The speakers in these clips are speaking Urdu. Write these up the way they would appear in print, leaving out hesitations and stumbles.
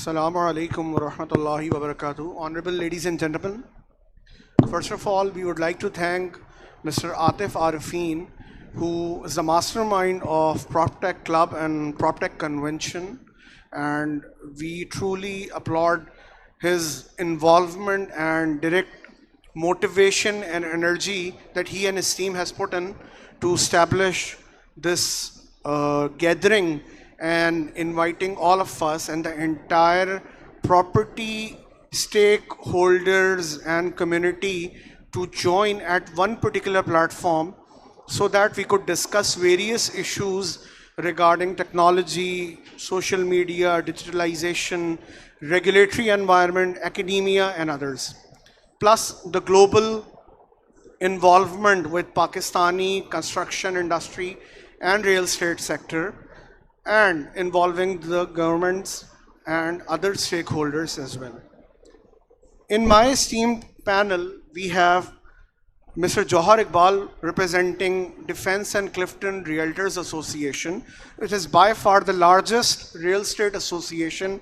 Assalamu alaikum wa rahmatullahi wa barakatuh. Honorable ladies and gentlemen, first of all, we would like to thank Mr. Atif Arifin, who is the mastermind of PropTech Club and PropTech Convention, and we truly applaud his involvement and direct motivation and energy that he and his team has put in to establish this gathering and inviting all of us and the entire property stakeholders and community to join at one particular platform so that we could discuss various issues regarding technology, social media, digitalization, regulatory environment, academia, and others. Plus the global involvement with Pakistani construction industry and real estate sector, and involving the governments and other stakeholders as well. In my esteemed panel, we have Mr. Johar Iqbal representing Defense and Clifton Realtors Association, which is by far the largest real estate association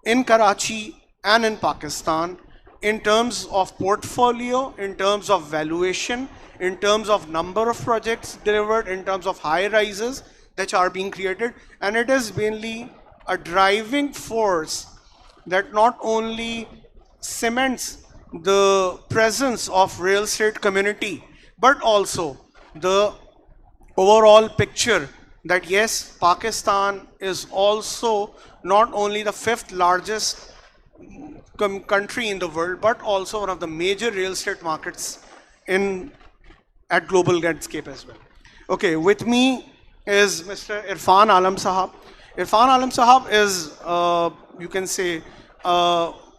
in Karachi and in Pakistan in terms of portfolio, in terms of valuation, in terms of number of projects delivered, in terms of high rises that are being created. And it is mainly a driving force that not only cements the presence of real estate community, but also the overall picture that yes, Pakistan is also not only the fifth largest country in the world, but also one of the major real estate markets at global landscape as well. Okay, with me is Mr. Irfan Alam Sahab. Irfan Alam Sahab is, you can say,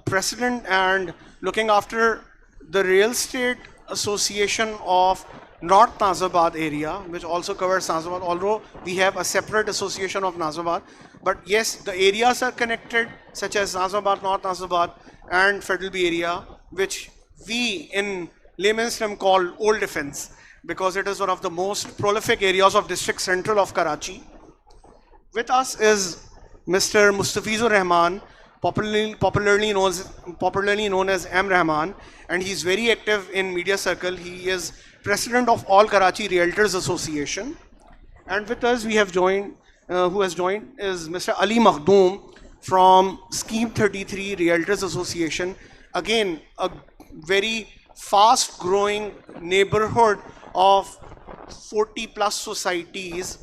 president and looking after the Real Estate Association of North Nazabad area, which also covers Nazabad, although we have a separate association of Nazabad. But yes, the areas are connected, such as Nazabad, North Nazabad, and Federal area, which we in layman's term call Old Defense, because it is one of the most prolific areas of District Central of Karachi. With us is Mr. Mustafizur Rahman, popularly known as M. Rahman, and he's very active in media circle. He is president of All Karachi Realtors Association. And with us we have joined, who has joined is Mr. Ali Makhdoom from Scheme 33 Realtors Association. Again, a very fast growing neighborhood of 40 plus societies,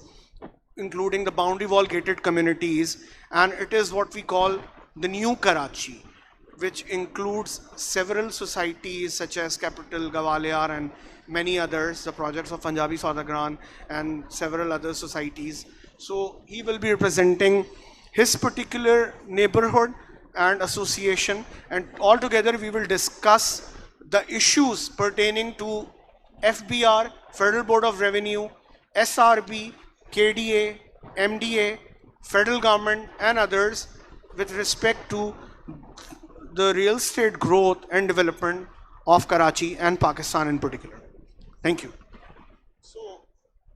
including the boundary wall gated communities, and it is what we call the New Karachi, which includes several societies such as Capital, Gawaliar, and many others, the projects of Punjabi Saudagran and several other societies. So he will be representing his particular neighborhood and association, and altogether we will discuss the issues pertaining to FBR, Federal Board of Revenue, SRB, KDA, MDA, federal government, and others with respect to the real estate growth and development of Karachi and Pakistan in particular. Thank you. So,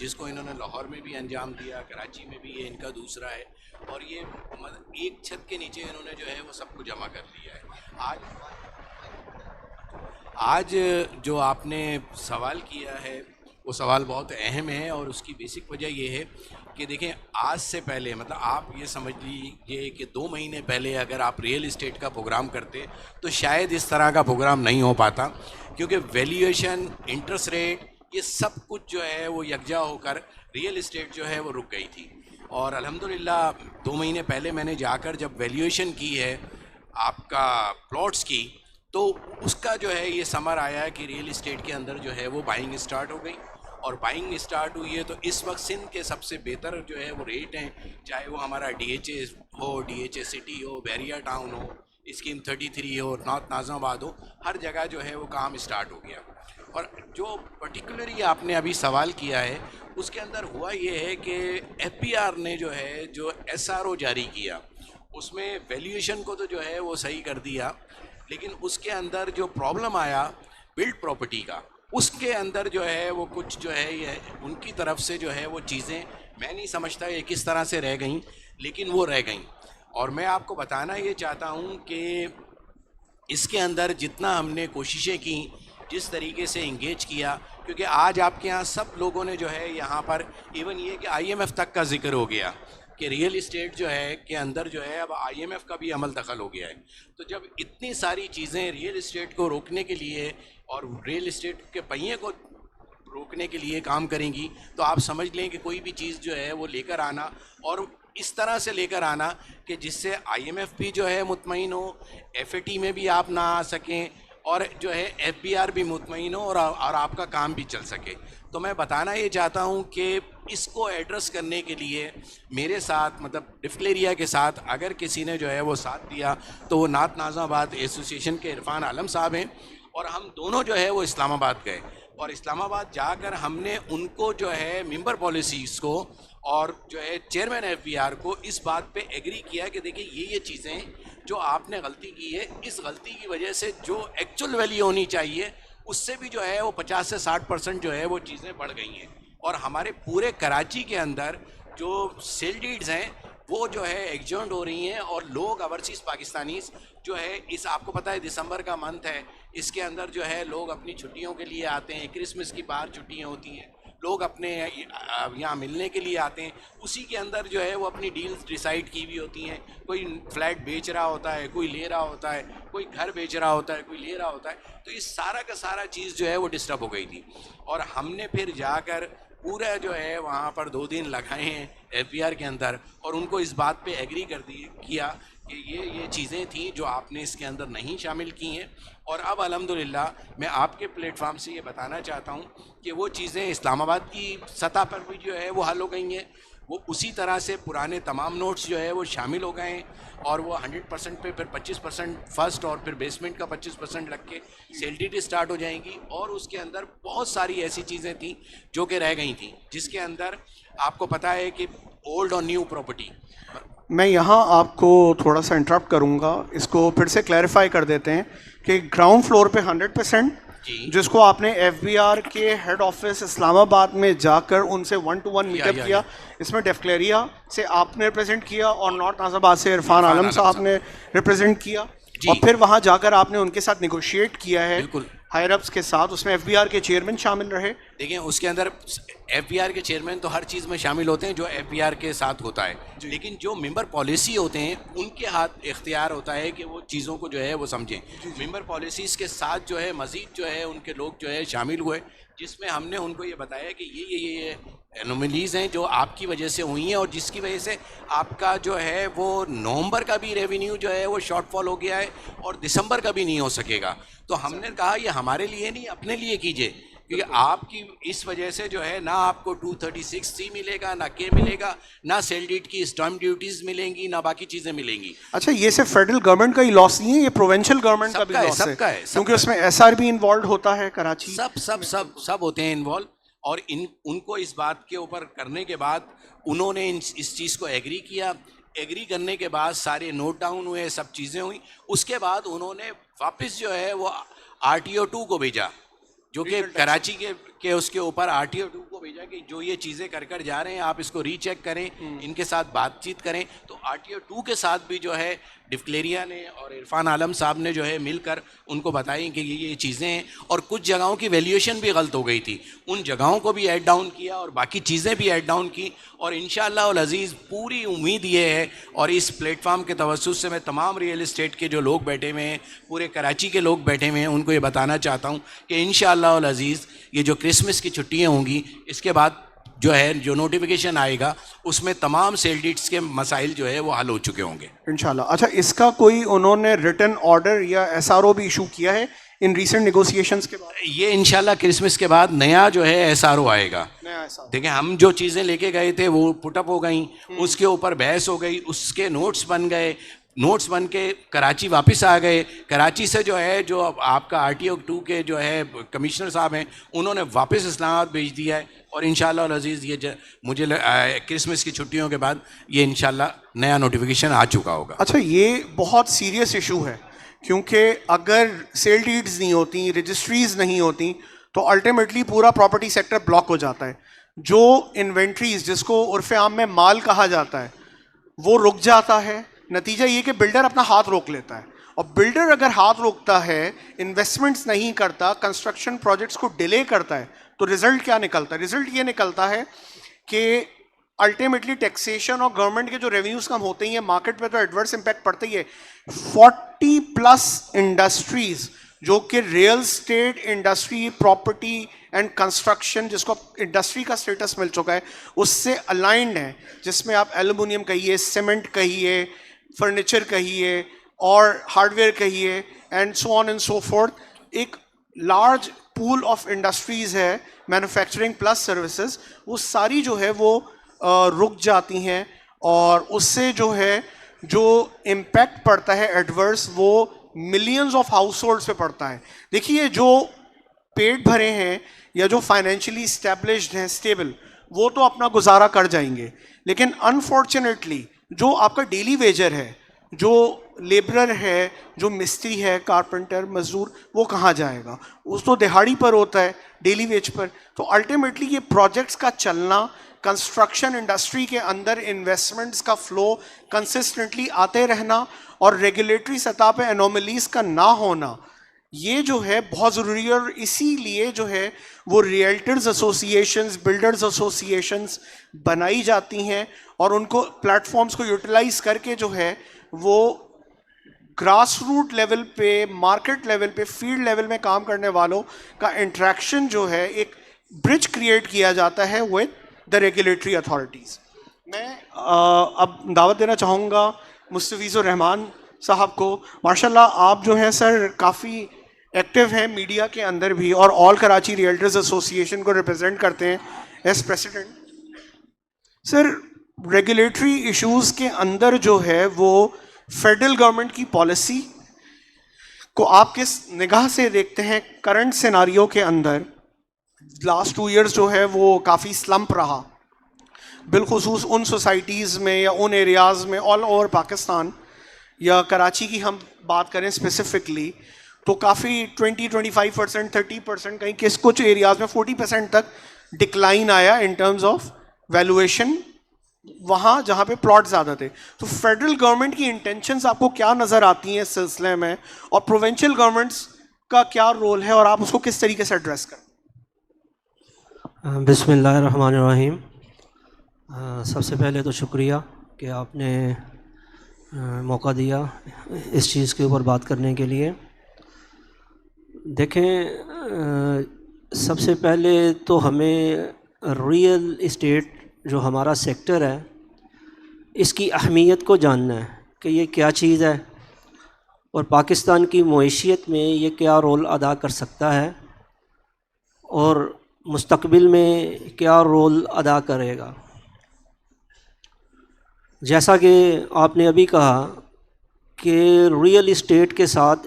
جس کو انہوں نے لاہور میں بھی انجام دیا, کراچی میں بھی یہ ان کا دوسرا ہے, اور یہ ایک چھت کے نیچے انہوں نے جو ہے وہ سب کو جمع کر لیا ہے. آج جو آپ نے سوال کیا ہے وہ سوال بہت اہم ہے, اور اس کی بیسک وجہ یہ ہے کہ دیکھیں آج سے پہلے, مطلب آپ یہ سمجھ لیجیے کہ 2 مہینے پہلے اگر آپ ریئل اسٹیٹ کا پروگرام کرتے تو شاید اس طرح کا پروگرام نہیں ہو پاتا, کیونکہ ویلیویشن, انٹرسٹ ریٹ, یہ سب کچھ جو ہے وہ یکجا ہو کر ریئل اسٹیٹ جو ہے وہ رک گئی تھی. اور الحمدللہ 2 مہینے پہلے میں نے جا کر جب ویلیویشن کی ہے آپ کا پلاٹس کی, تو اس کا جو ہے یہ سمر آیا ہے کہ ریئل اسٹیٹ کے اندر جو ہے وہ بائنگ اسٹارٹ ہو گئی, اور بائنگ اسٹارٹ ہوئی ہے. تو اس وقت سندھ کے سب سے بہتر جو ہے وہ ریٹ ہیں, چاہے وہ ہمارا ڈی ایچ اے ہو, ڈی ایچ اے سٹی ہو, بیریا ٹاؤن ہو, اسکیم 33 ہو, نارتھ ناظم آباد ہو, ہر جگہ جو ہے وہ کام اسٹارٹ ہو گیا. اور جو پرٹیکولرلی آپ نے ابھی سوال کیا ہے اس کے اندر ہوا یہ ہے کہ ایف پی آر نے جو ہے جو ایس آر او جاری کیا, اس میں ویلیویشن کو تو جو ہے وہ صحیح کر دیا, لیکن اس کے اندر جو پرابلم آیا بلڈ پراپرٹی کا, اس کے اندر جو ہے وہ کچھ جو ہے یہ ان کی طرف سے جو ہے وہ چیزیں میں نہیں سمجھتا یہ کس طرح سے رہ گئیں, لیکن وہ رہ گئیں. اور میں آپ کو بتانا یہ چاہتا ہوں کہ اس کے اندر جتنا ہم نے کوششیں کی, جس طریقے سے انگیج کیا, کیونکہ آج آپ کے یہاں سب لوگوں نے جو ہے یہاں پر ایون یہ کہ آئی ایم ایف تک کا ذکر ہو گیا کہ ریئل اسٹیٹ جو ہے کے اندر جو ہے اب آئی ایم ایف کا بھی عمل دخل ہو گیا ہے. تو جب اتنی ساری چیزیں ریئل اسٹیٹ کو روکنے کے لیے اور ریئل اسٹیٹ کے پہیے کو روکنے کے لیے کام کریں گی, تو آپ سمجھ لیں کہ کوئی بھی چیز جو ہے وہ لے کر آنا, اور اس طرح سے لے کر آنا کہ جس سے آئی ایم ایف بھی جو ہے مطمئن ہو, ایف اے ٹی میں بھی آپ نہ آ سکیں, اور جو ہے ایف بی آر بھی مطمئن ہو, اور آپ کا کام بھی چل سکے. تو میں بتانا یہ چاہتا ہوں کہ اس کو ایڈریس کرنے کے لیے میرے ساتھ, مطلب ڈفل ایریا کے ساتھ اگر کسی نے جو ہے وہ ساتھ دیا تو وہ نارتھ ناظم آباد ایسوسیشن کے عرفان عالم صاحب ہیں, اور ہم دونوں جو ہے وہ اسلام آباد گئے, اور اسلام آباد جا کر ہم نے ان کو جو ہے ممبر پالیسیز کو اور جو ہے چیئرمین ایف بی آر کو اس بات پہ ایگری کیا کہ دیکھیں یہ چیزیں جو آپ نے غلطی کی ہے, اس غلطی کی وجہ سے جو ایکچوئل ویلیو ہونی چاہیے اس سے بھی جو ہے وہ 50 سے 60% جو ہے وہ چیزیں بڑھ گئی ہیں. اور ہمارے پورے کراچی کے اندر جو سیل ڈیڈز ہیں وہ جو ہے ایکجنٹ ہو رہی ہیں, اور لوگ اوورسیز پاکستانیز جو ہے اس, آپ کو پتہ ہے دسمبر کا منتھ ہے, اس کے اندر جو ہے لوگ اپنی چھٹیوں کے لیے آتے ہیں, کرسمس کی باہر چھٹیاں ہوتی ہیں, لوگ اپنے یہاں ملنے کے لیے آتے ہیں, اسی کے اندر جو ہے وہ اپنی ڈیلز ڈیسائیڈ کی ہوئی ہوتی ہیں. کوئی فلیٹ بیچ رہا ہوتا ہے, کوئی لے رہا ہوتا ہے, کوئی گھر بیچ رہا ہوتا ہے, کوئی لے رہا ہوتا ہے. تو اس سارا کا سارا چیز جو ہے وہ ڈسٹرب ہو گئی تھی, اور ہم نے پھر جا کر پورا جو ہے وہاں پر 2 دن لگائے ہیں ایف بی آر کے اندر, اور ان کو اس بات پہ ایگری کیا کہ یہ چیزیں تھیں جو آپ نے اس کے اندر نہیں شامل کی ہیں. اور اب الحمدللہ میں آپ کے پلیٹ فارم سے یہ بتانا چاہتا ہوں کہ وہ چیزیں اسلام آباد کی سطح پر بھی جو ہے وہ حل ہو گئی ہیں. وہ اسی طرح سے پرانے تمام نوٹس جو ہے وہ شامل ہو گئے ہیں, اور وہ 100% پہ پھر 25% فرسٹ, اور پھر بیسمنٹ کا 25% لگ کے سیلڈیٹی اسٹارٹ ہو جائیں گی. اور اس کے اندر بہت ساری ایسی چیزیں تھیں جو کہ رہ گئی تھیں, جس کے اندر آپ کو پتہ ہے کہ اولڈ اور نیو پراپرٹی. میں یہاں آپ کو تھوڑا سا انٹرپٹ کروں گا, اس کو پھر سے کلیریفائی کر دیتے ہیں کہ گراؤنڈ فلور پہ 100%, جس کو آپ نے ایف بی آر کے ہیڈ آفس اسلام آباد میں جا کر ان سے 1-to-1 میٹ اپ کیا, اس میں ڈیفکلیریا سے آپ نے ریپرزینٹ کیا, اور نارتھ ناظم آباد سے عرفان عالم صاحب نے ریپرزینٹ کیا, اور پھر وہاں جا کر آپ نے ان کے ساتھ نیگوشیٹ کیا ہے ہائر اپس کے ساتھ. اس میں ایف بی آر کے چیئرمین شامل رہے. دیکھیں اس کے اندر ایف بی آر کے چیئرمین تو ہر چیز میں شامل ہوتے ہیں جو ایف بی آر کے ساتھ ہوتا ہے, لیکن جو ممبر پالیسی ہوتے ہیں ان کے ہاتھ اختیار ہوتا ہے کہ وہ چیزوں کو جو ہے وہ سمجھیں. ممبر پالیسیز کے ساتھ جو ہے مزید جو ہے ان کے لوگ جو ہے شامل ہوئے, جس میں ہم نے ان کو یہ بتایا کہ یہ انوملیز ہیں جو آپ کی وجہ سے ہوئی ہیں, اور جس کی وجہ سے آپ کا جو ہے وہ نومبر کا بھی ریونیو جو ہے وہ شارٹ فال ہو گیا ہے, اور دسمبر کا بھی نہیں ہو سکے گا. تو ہم نے کہا یہ ہمارے لیے نہیں, اپنے لیے کیجئے, کیونکہ آپ کی اس وجہ سے جو ہے نہ آپ کو 236C ملے گا, نہ کے ملے گا, نہ سیل ڈیڈ کی اسٹامپ ڈیوٹیز ملیں گی, نہ باقی چیزیں ملیں گی. اچھا, یہ صرف فیڈرل گورنمنٹ کا ہی لاس نہیں ہے, یہ پروونشل گورنمنٹ کا بھی لاس ہے, کیونکہ اس میں ایس آر بھی انوالوڈ ہوتا ہے کراچی, سب ہوتے ہیں انوالو. اور ان کو اس بات کے اوپر کرنے کے بعد انہوں نے اس چیز کو ایگری کیا. ایگری کرنے کے بعد سارے نوٹ ڈاؤن ہوئے, سب چیزیں ہوئیں. اس کے بعد انہوں نے واپس جو ہے وہ RTO 2 کو بھیجا, جو کہ کراچی کے اس کے اوپر RTO 2 کو کو بھیجا کہ جو یہ چیزیں کر جا رہے ہیں آپ اس کو ری چیک کریں, ان کے ساتھ بات چیت کریں. تو RTO2 کے ساتھ بھی جو ہے ڈفکلیریا نے اور عرفان عالم صاحب نے جو ہے مل کر ان کو بتائیں کہ یہ چیزیں ہیں, اور کچھ جگہوں کی ویلیویشن بھی غلط ہو گئی تھی, ان جگہوں کو بھی ایڈ ڈاؤن کیا اور باقی چیزیں بھی ایڈ ڈاؤن کی. اور انشاءاللہ العزیز پوری امید یہ ہے, اور اس پلیٹ فارم کے توسط سے میں تمام ریئل اسٹیٹ کے جو لوگ بیٹھے ہوئے ہیں, پورے کراچی کے لوگ بیٹھے ہوئے ہیں, ان کو یہ بتانا چاہتا ہوں کہ انشاءاللہ العزیز یہ جو کرسمس کی چھٹیاں ہوں گی, اس کے بعد جو ہے جو نوٹیفیکیشن آئے گا اس میں تمام سیل ڈیڈس کے مسائل جو ہے وہ حل ہو چکے ہوں گے انشاءاللہ. اچھا, اس کا کوئی انہوں نے ریٹن آرڈر یا SRO بھی ایشو کیا ہے ان ریسنٹ نیگوسیشنز کے بعد؟ یہ انشاءاللہ کرسمس کے بعد نیا جو ہے SRO آئے گا. دیکھیں ہم جو چیزیں لے کے گئے تھے وہ پٹ اپ ہو گئیں, اس کے اوپر بحث ہو گئی, اس کے نوٹس بن گئے, نوٹس بن کے کراچی واپس آ گئے. کراچی سے جو ہے جو آپ کا RTO2 کے جو ہے کمشنر صاحب ہیں انہوں نے واپس اسلام آباد بھیج دیا ہے, اور انشاءاللہ العزیز یہ مجھے کرسمس کی چھٹیوں کے بعد یہ انشاءاللہ نیا نوٹیفیکیشن آ چکا ہوگا. اچھا, یہ بہت سیریس ایشو ہے کیونکہ اگر سیل ڈیڈز نہیں ہوتی, رجسٹریز نہیں ہوتی, تو الٹیمیٹلی پورا پراپرٹی سیکٹر بلاک ہو جاتا ہے. جو انوینٹریز جس کو عرف عام میں مال کہا جاتا ہے وہ رک جاتا ہے. نتیجہ یہ کہ بلڈر اپنا ہاتھ روک لیتا ہے, اور بلڈر اگر ہاتھ روکتا ہے, انویسٹمنٹس نہیں کرتا, کنسٹرکشن پروجیکٹس کو ڈیلے کرتا ہے, تو رزلٹ کیا نکلتا ہے؟ رزلٹ یہ نکلتا ہے کہ الٹیمیٹلی ٹیکسیشن اور گورنمنٹ کے جو ریونیوز کم ہوتے ہی ہیں, مارکیٹ پہ تو ایڈورس امپیکٹ پڑتا ہی ہے. 40+ انڈسٹریز جو کہ real estate industry, property and construction جس کو انڈسٹری کا اسٹیٹس مل چکا ہے, اس سے الائنڈ ہیں, جس میں آپ ایلومینیم کہیے, سیمنٹ کہیے, فرنیچر کہیے, اور ہارڈ ویئر کہیے, and so on and so forth. ایک لارج پول آف انڈسٹریز ہے, مینوفیکچرنگ پلس سروسز, وہ ساری جو ہے وہ رک جاتی ہیں, اور اس سے جو ہے جو امپیکٹ پڑتا ہے ایڈورس وہ ملینز آف ہاؤس ہولڈس پہ پڑتا ہے. دیکھیے, جو پیٹ بھرے ہیں یا جو فائنینشلی اسٹیبلشڈ ہیں, اسٹیبل, وہ تو اپنا گزارا کر جائیں گے, لیکن انفارچونیٹلی جو آپ کا ڈیلی ویجر ہے, جو لیبرر ہے, جو مستری ہے, کارپینٹر, مزدور, وہ کہاں جائے گا؟ اس تو دہاڑی پر ہوتا ہے, ڈیلی ویج پر. تو الٹیمیٹلی یہ پروجیکٹس کا چلنا, کنسٹرکشن انڈسٹری کے اندر انویسٹمنٹس کا فلو کنسسٹنٹلی آتے رہنا, اور ریگولیٹری سطح پہ انوملیز کا نہ ہونا, یہ جو ہے بہت ضروری ہے. اور اسی لیے جو ہے وہ ریئلٹرز ایسوسیشنز, بلڈرز ایسوسیشنز بنائی جاتی ہیں, اور ان کو پلیٹ فارمز کو یوٹیلائز کر کے جو ہے وہ گراس روٹ لیول پہ, مارکیٹ لیول پہ, فیلڈ لیول میں کام کرنے والوں کا انٹریکشن جو ہے ایک برج کریٹ کیا جاتا ہے ود دا ریگولیٹری اتھارٹیز. میں اب دعوت دینا چاہوں گا مستفیض الرحمان صاحب کو. ماشاءاللہ آپ جو ہیں سر کافی ایکٹیو ہیں میڈیا کے اندر بھی, اور آل کراچی ریئلٹرز ایسوسیشن کو ریپرزینٹ کرتے ہیں ایز پریسیڈنٹ. سر, ریگولیٹری ایشوز کے اندر جو ہے وہ فیڈرل گورنمنٹ کی پالیسی کو آپ کس نگاہ سے دیکھتے ہیں؟ کرنٹ سیناریو کے اندر لاسٹ 2 ایئرس جو ہے وہ کافی سلمپ رہا, بالخصوص ان سوسائٹیز میں یا ان ایریاز میں آل اوور پاکستان, یا کراچی کی ہم بات کریں اسپیسیفکلی تو کافی 20-25%, 30%, کہیں کچھ ایریاز میں 40% تک ڈکلائن آیا ان ٹرمز آف ویلویشن, وہاں جہاں پہ پلاٹ زیادہ تھے. تو فیڈرل گورنمنٹ کی انٹینشنز آپ کو کیا نظر آتی ہیں اس سلسلے میں, اور پروونشل گورنمنٹس کا کیا رول ہے, اور آپ اس کو کس طریقے سے ایڈریس کریں؟ بسم اللہ الرحمن الرحیم. سب سے پہلے تو شکریہ کہ آپ نے موقع دیا اس چیز کے اوپر بات کرنے کے لیے. دیکھیں, سب سے پہلے تو ہمیں ریئل اسٹیٹ جو ہمارا سیکٹر ہے اس کی اہمیت کو جاننا ہے کہ یہ کیا چیز ہے, اور پاکستان کی معیشت میں یہ کیا رول ادا کر سکتا ہے, اور مستقبل میں کیا رول ادا کرے گا. جیسا کہ آپ نے ابھی کہا کہ ریئل اسٹیٹ کے ساتھ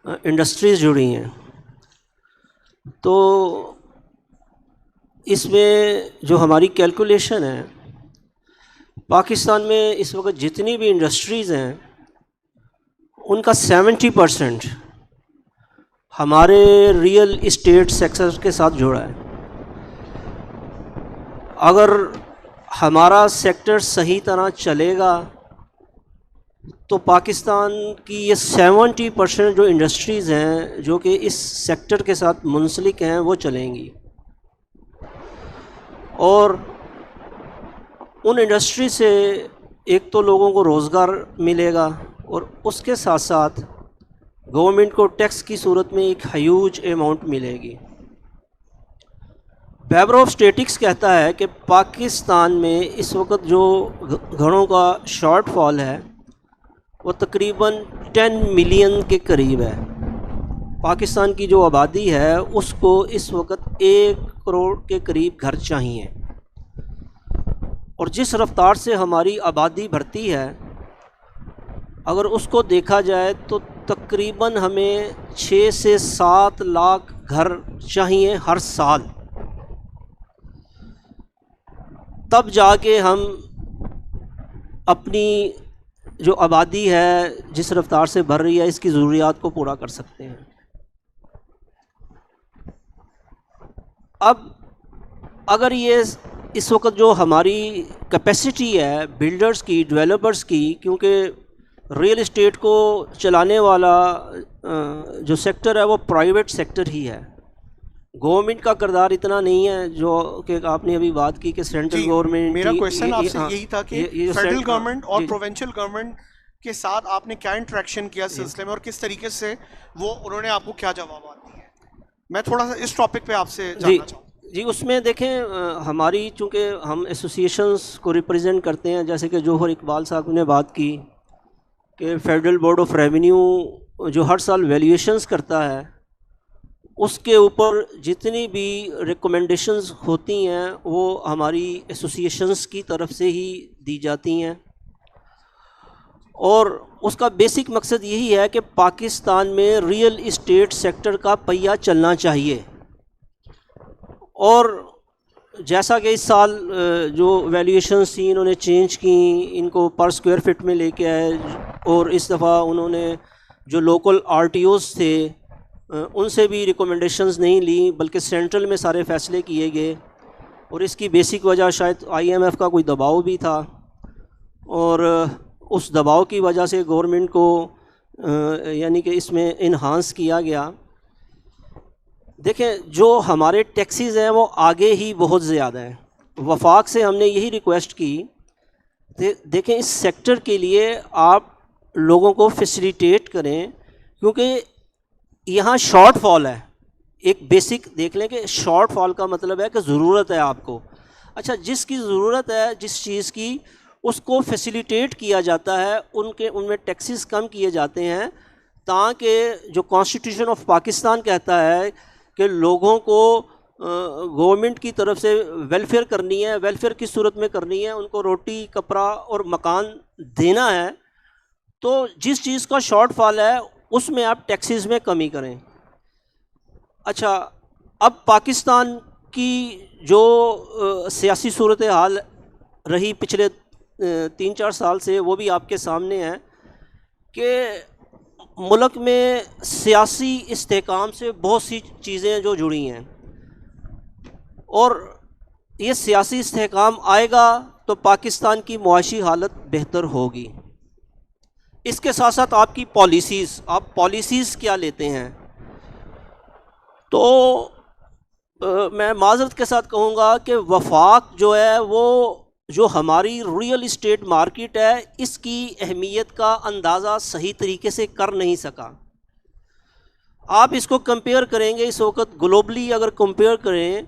انڈسٹریز جڑی ہیں, تو اس میں جو ہماری کیلکولیشن ہے, پاکستان میں اس وقت جتنی بھی انڈسٹریز ہیں ان کا 70% ہمارے ریئل اسٹیٹ سیکٹر کے ساتھ جڑا ہے. اگر ہمارا سیکٹر صحیح طرح چلے گا تو پاکستان کی یہ 70% جو انڈسٹریز ہیں جو کہ اس سیکٹر کے ساتھ منسلک ہیں وہ چلیں گی، اور ان انڈسٹری سے ایک تو لوگوں کو روزگار ملے گا، اور اس کے ساتھ ساتھ گورنمنٹ کو ٹیکس کی صورت میں ایک ہیوج اماؤنٹ ملے گی۔ بیورو آف اسٹیٹکس کہتا ہے کہ پاکستان میں اس وقت جو گھروں کا شارٹ فال ہے وہ تقریباً 10 ملین کے قریب ہے۔ پاکستان کی جو آبادی ہے اس کو اس وقت 1 کروڑ کے قریب گھر چاہیے، اور جس رفتار سے ہماری آبادی بڑھتی ہے اگر اس کو دیکھا جائے تو تقریباً ہمیں 6 سے 7 لاکھ گھر چاہیے ہر سال، تب جا کے ہم اپنی جو آبادی ہے جس رفتار سے بڑھ رہی ہے اس کی ضروریات کو پورا کر سکتے ہیں۔ اب اگر یہ اس وقت جو ہماری کیپیسٹی ہے بلڈرز کی، ڈیولپرز کی، کیونکہ ریئل اسٹیٹ کو چلانے والا جو سیکٹر ہے وہ پرائیویٹ سیکٹر ہی ہے، گورنمنٹ کا کردار اتنا نہیں ہے، جو کہ آپ نے ابھی بات کی کہ سینٹرل گورنمنٹ۔ میرا کویشچن آپ سے یہی تھا کہ فیڈرل گورنمنٹ اور پروونشل گورنمنٹ کے ساتھ آپ نے کیا انٹریکشن کیا سلسلے میں، اور کس طریقے سے وہ انہوں نے آپ کو کیا جوابات دیے؟ میں تھوڑا سا اس ٹاپک پہ آپ سے جاننا چاہوں گا۔ جی اس میں دیکھیں ہماری چونکہ ہم ایسوسیشنز کو ریپرزینٹ کرتے ہیں، جیسے کہ جوہر اقبال صاحب نے بات کی کہ فیڈرل بورڈ آف ریونیو جو ہر سال ویلیویشنز کرتا ہے اس کے اوپر جتنی بھی ریکمنڈیشنز ہوتی ہیں وہ ہماری ایسوسیشنز کی طرف سے ہی دی جاتی ہیں، اور اس کا بیسک مقصد یہی ہے کہ پاکستان میں ریئل اسٹیٹ سیکٹر کا پہیہ چلنا چاہیے، اور جیسا کہ اس سال جو ویلیویشنز تھیں انہوں نے چینج کی، ان کو پر سکوائر فٹ میں لے کے آئے، اور اس دفعہ انہوں نے جو لوکل آر ٹی اوز تھے ان سے بھی ریکمنڈیشنز نہیں لیں بلکہ سینٹرل میں سارے فیصلے کیے گئے، اور اس کی بیسک وجہ شاید آئی ایم ایف کا کوئی دباؤ بھی تھا، اور اس دباؤ کی وجہ سے گورنمنٹ کو یعنی کہ اس میں انہانس کیا گیا۔ دیکھیں جو ہمارے ٹیکسیز ہیں وہ آگے ہی بہت زیادہ ہیں، وفاق سے ہم نے یہی ریکویسٹ کی دیکھیں اس سیکٹر کے لیے آپ لوگوں کو فیسیلیٹیٹ کریں، کیونکہ یہاں شارٹ فال ہے، ایک بیسک دیکھ لیں کہ شارٹ فال کا مطلب ہے کہ ضرورت ہے آپ کو، اچھا جس کی ضرورت ہے جس چیز کی اس کو فیسیلیٹیٹ کیا جاتا ہے، ان میں ٹیکسز کم کیے جاتے ہیں، تاکہ جو کانسٹیٹیوشن آف پاکستان کہتا ہے کہ لوگوں کو گورنمنٹ کی طرف سے ویلفیئر کرنی ہے، ویلفیئر کس صورت میں کرنی ہے، ان کو روٹی کپڑا اور مکان دینا ہے، تو جس چیز کا شارٹ فال ہے اس میں آپ ٹیکسز میں کمی کریں۔ اچھا اب پاکستان کی جو سیاسی صورتحال رہی پچھلے 3-4 سال سے وہ بھی آپ کے سامنے ہے کہ ملک میں سیاسی استحکام سے بہت سی چیزیں جو جڑی ہیں، اور یہ سیاسی استحکام آئے گا تو پاکستان کی معاشی حالت بہتر ہوگی۔ اس کے ساتھ ساتھ آپ کی پالیسیز، آپ پالیسیز کیا لیتے ہیں، تو میں معذرت کے ساتھ کہوں گا کہ وفاق جو ہے وہ جو ہماری ریئل اسٹیٹ مارکیٹ ہے اس کی اہمیت کا اندازہ صحیح طریقے سے کر نہیں سکا۔ آپ اس کو کمپیئر کریں گے اس وقت گلوبلی اگر کمپیئر کریں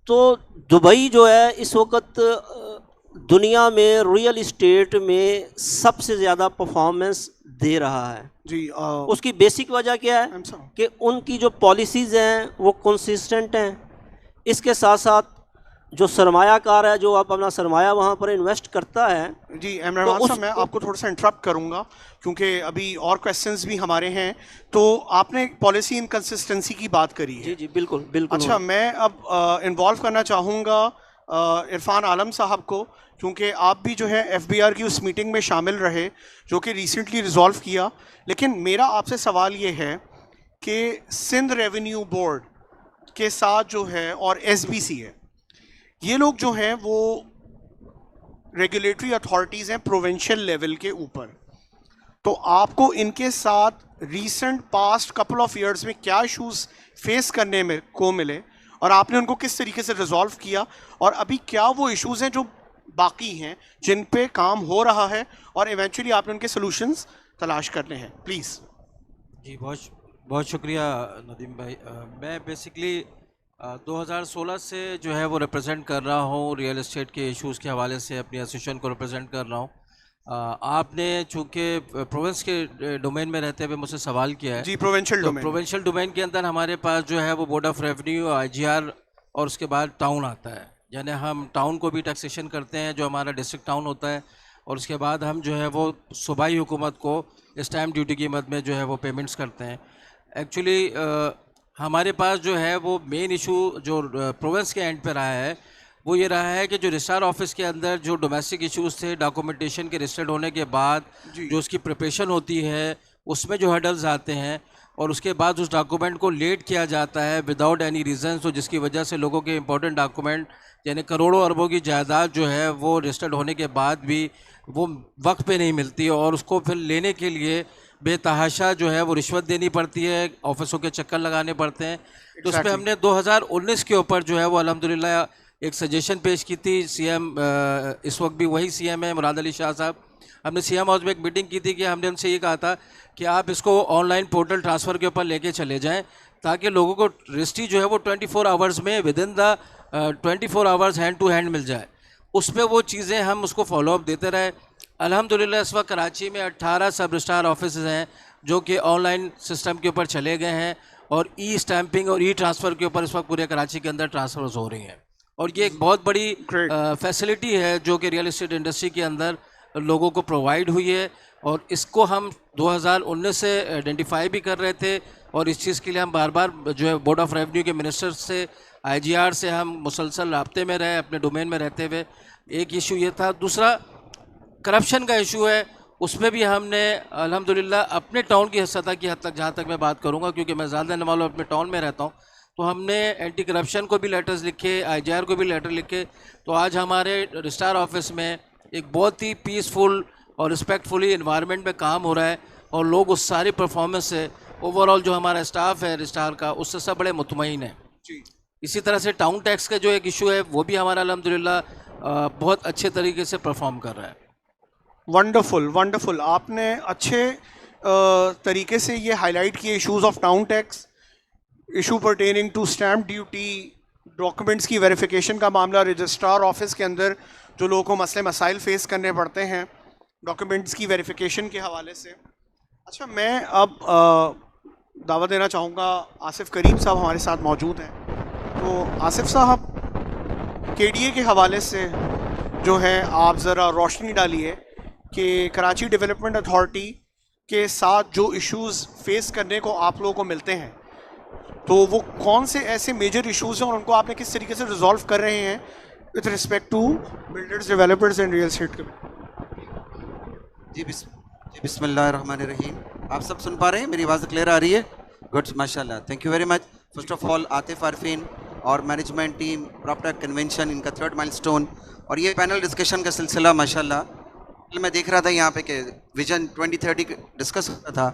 تو دبئی جو ہے اس وقت دنیا میں ریئل اسٹیٹ میں سب سے زیادہ پرفارمنس دے رہا ہے۔ جی اس کی بیسک وجہ کیا ہے کہ ان کی جو پالیسیز ہیں وہ کنسسٹنٹ ہیں، اس کے ساتھ ساتھ جو سرمایہ کار ہے جو آپ اپنا سرمایہ وہاں پر انویسٹ کرتا ہے۔ جی عمران صاحب میں آپ کو تھوڑا سا انٹرپٹ کروں گا کیونکہ ابھی اور کویسچنز بھی ہمارے ہیں، تو آپ نے پالیسی انکنسسٹنسی کی بات کری ہے۔ جی جی بالکل بالکل۔ اچھا میں اب انوالو کرنا چاہوں گا عرفان عالم صاحب کو، کیونکہ آپ بھی جو ہے ایف بی آر کی اس میٹنگ میں شامل رہے جو کہ ریسنٹلی ریزالو کیا، لیکن میرا آپ سے سوال یہ ہے کہ سندھ ریونیو بورڈ کے ساتھ جو ہے اور ایس بی سی ہے، یہ لوگ جو ہیں وہ ریگولیٹری اتھارٹیز ہیں پروونشل لیول کے اوپر. تو آپ کو ان کے ساتھ recent past couple of years میں کیا ایشوز فیس کرنے میں کو ملے اور آپ نے ان کو کس طریقے سے ریزالو کیا, اور ابھی کیا وہ ایشوز ہیں جو باقی ہیں جن پہ کام ہو رہا ہے اور ایونچولی آپ نے ان کے سولوشنز تلاش کرنے ہیں؟ پلیز. جی بہت شکریہ ندیم بھائی. میں بیسکلی 2016 سے جو ہے وہ ریپرزینٹ کر رہا ہوں ریئل اسٹیٹ کے ایشوز کے حوالے سے, اپنی ایسوسیشن کو ریپرزینٹ کر رہا ہوں. آپ نے چونکہ پروونس کے ڈومین میں رہتے ہوئے مجھ سے سوال کیا ہے. جی, پروونشل ڈومین. پروونشل ڈومین کے اندر ہمارے پاس جو ہے وہ بورڈ آف ریونیو, IGR اور اس کے بعد ٹاؤن آتا ہے. یعنی ہم ٹاؤن کو بھی ٹیکسیشن کرتے ہیں جو ہمارا ڈسٹرکٹ ٹاؤن ہوتا ہے, اور اس کے بعد ہم جو ہے وہ صوبائی حکومت کو اسٹیمپ ڈیوٹی کی مد میں جو ہے وہ پیمنٹس کرتے ہیں. ایکچولی ہمارے پاس جو ہے وہ مین ایشو جو پروونس کے اینڈ پہ رہا ہے وہ یہ رہا ہے کہ جو رجسٹرار آفس کے اندر جو ڈومیسٹک ایشوز تھے, ڈاکومنٹیشن کے رجسٹرڈ ہونے کے بعد جو اس کی پریپریشن ہوتی ہے اس میں جو ہرڈلز آتے ہیں, اور اس کے بعد اس ڈاکومنٹ کو لیٹ کیا جاتا ہے وداؤٹ اینی ریزنس, تو جس کی وجہ سے لوگوں کے امپورٹنٹ ڈاکومنٹ یعنی کروڑوں اربوں کی جائیداد جو ہے وہ رجسٹرڈ ہونے کے بعد بھی وہ وقت پہ نہیں ملتی, اور اس کو پھر لینے کے لیے بے تحاشا جو ہے وہ رشوت دینی پڑتی ہے, آفسوں کے چکر لگانے پڑتے ہیں. تو اس پہ ہم نے 2019 کے اوپر جو ہے وہ الحمدللہ ایک سجیشن پیش کی تھی. CM اس وقت بھی وہی CM ہے مراد علی شاہ صاحب. ہم نے CM ہاؤس میں ایک میٹنگ کی تھی کہ ہم نے ان سے یہ کہا تھا کہ آپ اس کو آن لائن پورٹل ٹرانسفر کے اوپر لے کے چلے جائیں تاکہ لوگوں کو رجسٹری جو ہے وہ 24 آورز میں ودن دا 24 آورز ہینڈ ٹو ہینڈ مل جائے. اس پہ وہ چیزیں ہم اس کو فالو اپ دیتے رہے. الحمدللہ اس وقت کراچی میں 18 سب رجسٹرار آفیسز ہیں جو کہ آن لائن سسٹم کے اوپر چلے گئے ہیں, اور ای اسٹیمپنگ اور ای ٹرانسفر کے اوپر اس وقت پورے کراچی کے اندر ٹرانسفرز ہو رہی ہیں. اور یہ ایک بہت بڑی فیسلٹی ہے جو کہ ریئل اسٹیٹ انڈسٹری کے اندر لوگوں کو پرووائڈ ہوئی ہے, اور اس کو ہم 2019 سے آئیڈینٹیفائی بھی کر رہے تھے, اور اس چیز کے لیے ہم بار بار جو ہے بورڈ آف ریونیو کے منسٹر سے, IGR سے ہم مسلسل رابطے میں رہے اپنے ڈومین میں رہتے ہوئے. ایک ایشو یہ تھا. دوسرا کرپشن کا ایشو ہے, اس میں بھی ہم نے الحمدللہ اپنے ٹاؤن کی سطح کی حد تک, جہاں تک میں بات کروں گا کیونکہ میں زیادہ انوالو اپنے ٹاؤن میں رہتا ہوں, تو ہم نے اینٹی کرپشن کو بھی لیٹرز لکھے, IGR کو بھی لیٹر لکھے. تو آج ہمارے رجسٹرار آفس میں ایک بہت ہی پیسفل اور رسپیکٹفلی انوائرمنٹ میں کام ہو رہا ہے, اور لوگ اس ساری پرفارمنس سے اوور آل جو ہمارا اسٹاف ہے رجسٹرار کا اس سے سب بڑے مطمئن ہیں. اسی طرح سے ٹاؤن ٹیکس کا جو ایک ایشو ہے وہ بھی ہمارا الحمدللہ بہت اچھے طریقے سے پرفارم کر رہا ہے. Wonderful wonderful. آپ نے اچھے طریقے سے یہ ہائی لائٹ کیے issues of town tax, issue pertaining to stamp duty, documents کی ویریفیکیشن کا معاملہ, رجسٹرار آفس کے اندر جو لوگوں کو مسئلے مسائل فیس کرنے پڑتے ہیں ڈاکومنٹس کی ویریفیکیشن کے حوالے سے. اچھا, میں اب دعوت دینا چاہوں گا آصف کریم صاحب ہمارے ساتھ موجود ہیں. تو آصف صاحب, KDA کے حوالے سے جو ہے آپ ذرا روشنی ڈالیے کہ کراچی ڈیولپمنٹ اتھارٹی کے ساتھ جو ایشوز فیس کرنے کو آپ لوگوں کو ملتے ہیں تو وہ کون سے ایسے میجر ایشوز ہیں اور ان کو آپ نے کس طریقے سے ریزالو کر رہے ہیں with respect to builders, developers and real estate کے. جی بسم اللہ الرحمن الرحیم. آپ سب سن پا رہے ہیں؟ میری آواز کلیئر آ رہی ہے؟ گڈ, ماشاء اللہ, thank you very much. First of all Atif Arifeen اور مینجمنٹ ٹیم, پراپٹیک کنونشن ان کا 3rd مائل سٹون, اور یہ پینل ڈسکشن کا سلسلہ ماشاء اللہ. میں دیکھ رہا تھا یہاں پہ کہ ویژن 2030 ڈسکس ہوتا تھا,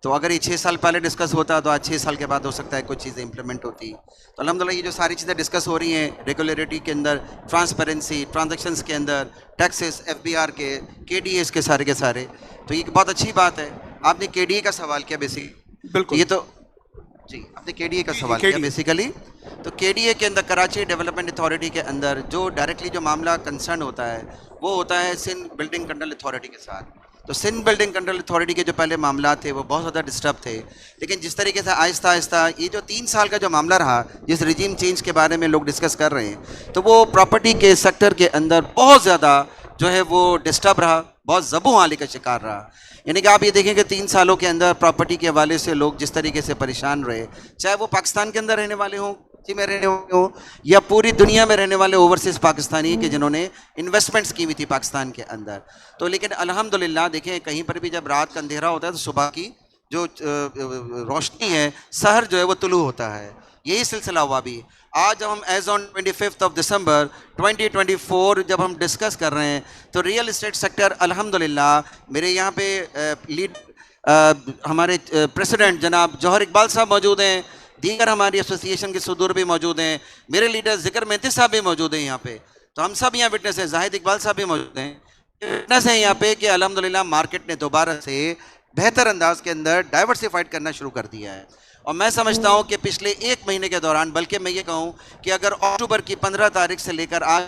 تو اگر یہ 6 سال پہلے ڈسکس ہوتا تو آج 6 سال کے بعد ہو سکتا ہے کچھ چیزیں امپلیمنٹ ہوتی. تو الحمدللہ یہ جو ساری چیزیں ڈسکس ہو رہی ہیں ریگولیٹری کے اندر, ٹرانسپیرنسی, ٹرانزیکشنس کے اندر, ٹیکسز, FBR کے, KDAs کے سارے, تو یہ بہت اچھی بات ہے. آپ نے KDA کا سوال کیا بیسیکلی. بالکل, یہ تو جی آپ نے KDA کا سوال کیا بیسیکلی. تو KDA کے اندر کراچی ڈیولپمنٹ اتھارٹی کے اندر جو ڈائریکٹلی جو معاملہ کنسرن ہوتا ہے وہ ہوتا ہے سندھ بلڈنگ کنٹرول اتھارٹی کے ساتھ. تو سندھ بلڈنگ کنٹرول اتھارٹی کے جو پہلے معاملات تھے وہ بہت زیادہ ڈسٹرب تھے, لیکن جس طریقے سے آہستہ آہستہ یہ جو 3 سال کا جو معاملہ رہا, جس رجیم چینج کے بارے میں لوگ ڈسکس کر رہے ہیں, تو وہ پراپرٹی کے سیکٹر کے اندر بہت زیادہ جو ہے وہ ڈسٹرب رہا, بہت زبوں حالی کا شکار رہا. یعنی کہ آپ یہ دیکھیں کہ 3 سالوں کے اندر پراپرٹی کے حوالے سے لوگ جس طریقے سے پریشان رہے, چاہے وہ پاکستان کے اندر رہنے والے ہوں, میں رہنے والے ہوں, یا پوری دنیا میں رہنے والے اوورسیز پاکستانی کہ جنہوں نے انویسٹمنٹس کی ہوئی تھی پاکستان کے اندر. تو لیکن الحمدللہ دیکھیں کہیں پر بھی جب رات کا اندھیرا ہوتا ہے تو صبح کی جو روشنی ہے, سحر جو ہے وہ طلوع ہوتا ہے. یہی سلسلہ ہوا بھی. آج جب ہم ایز آن 25 دسمبر 2024 جب ہم ڈسکس کر رہے ہیں تو ریئل اسٹیٹ سیکٹر الحمدللہ میرے یہاں پہ لیڈ ہمارے پریسیڈنٹ جناب جوہر اقبال صاحب موجود ہیں, دیگر ہماری ایسوسیشن کے صدور بھی موجود ہیں, میرے لیڈر ذکر مہتی صاحب بھی موجود ہیں یہاں پہ, تو ہم سب یہاں وٹنس ہیں, زاہد اقبال صاحب بھی موجود ہیں, وٹنس ہیں یہاں پہ کہ الحمدللہ مارکیٹ نے دوبارہ سے بہتر انداز کے اندر ڈائیورسیفائڈ کرنا شروع کر دیا ہے. اور میں سمجھتا ہوں کہ پچھلے ایک مہینے کے دوران, بلکہ میں یہ کہوں کہ اگر اکتوبر کی 15 تاریخ سے لے کر آج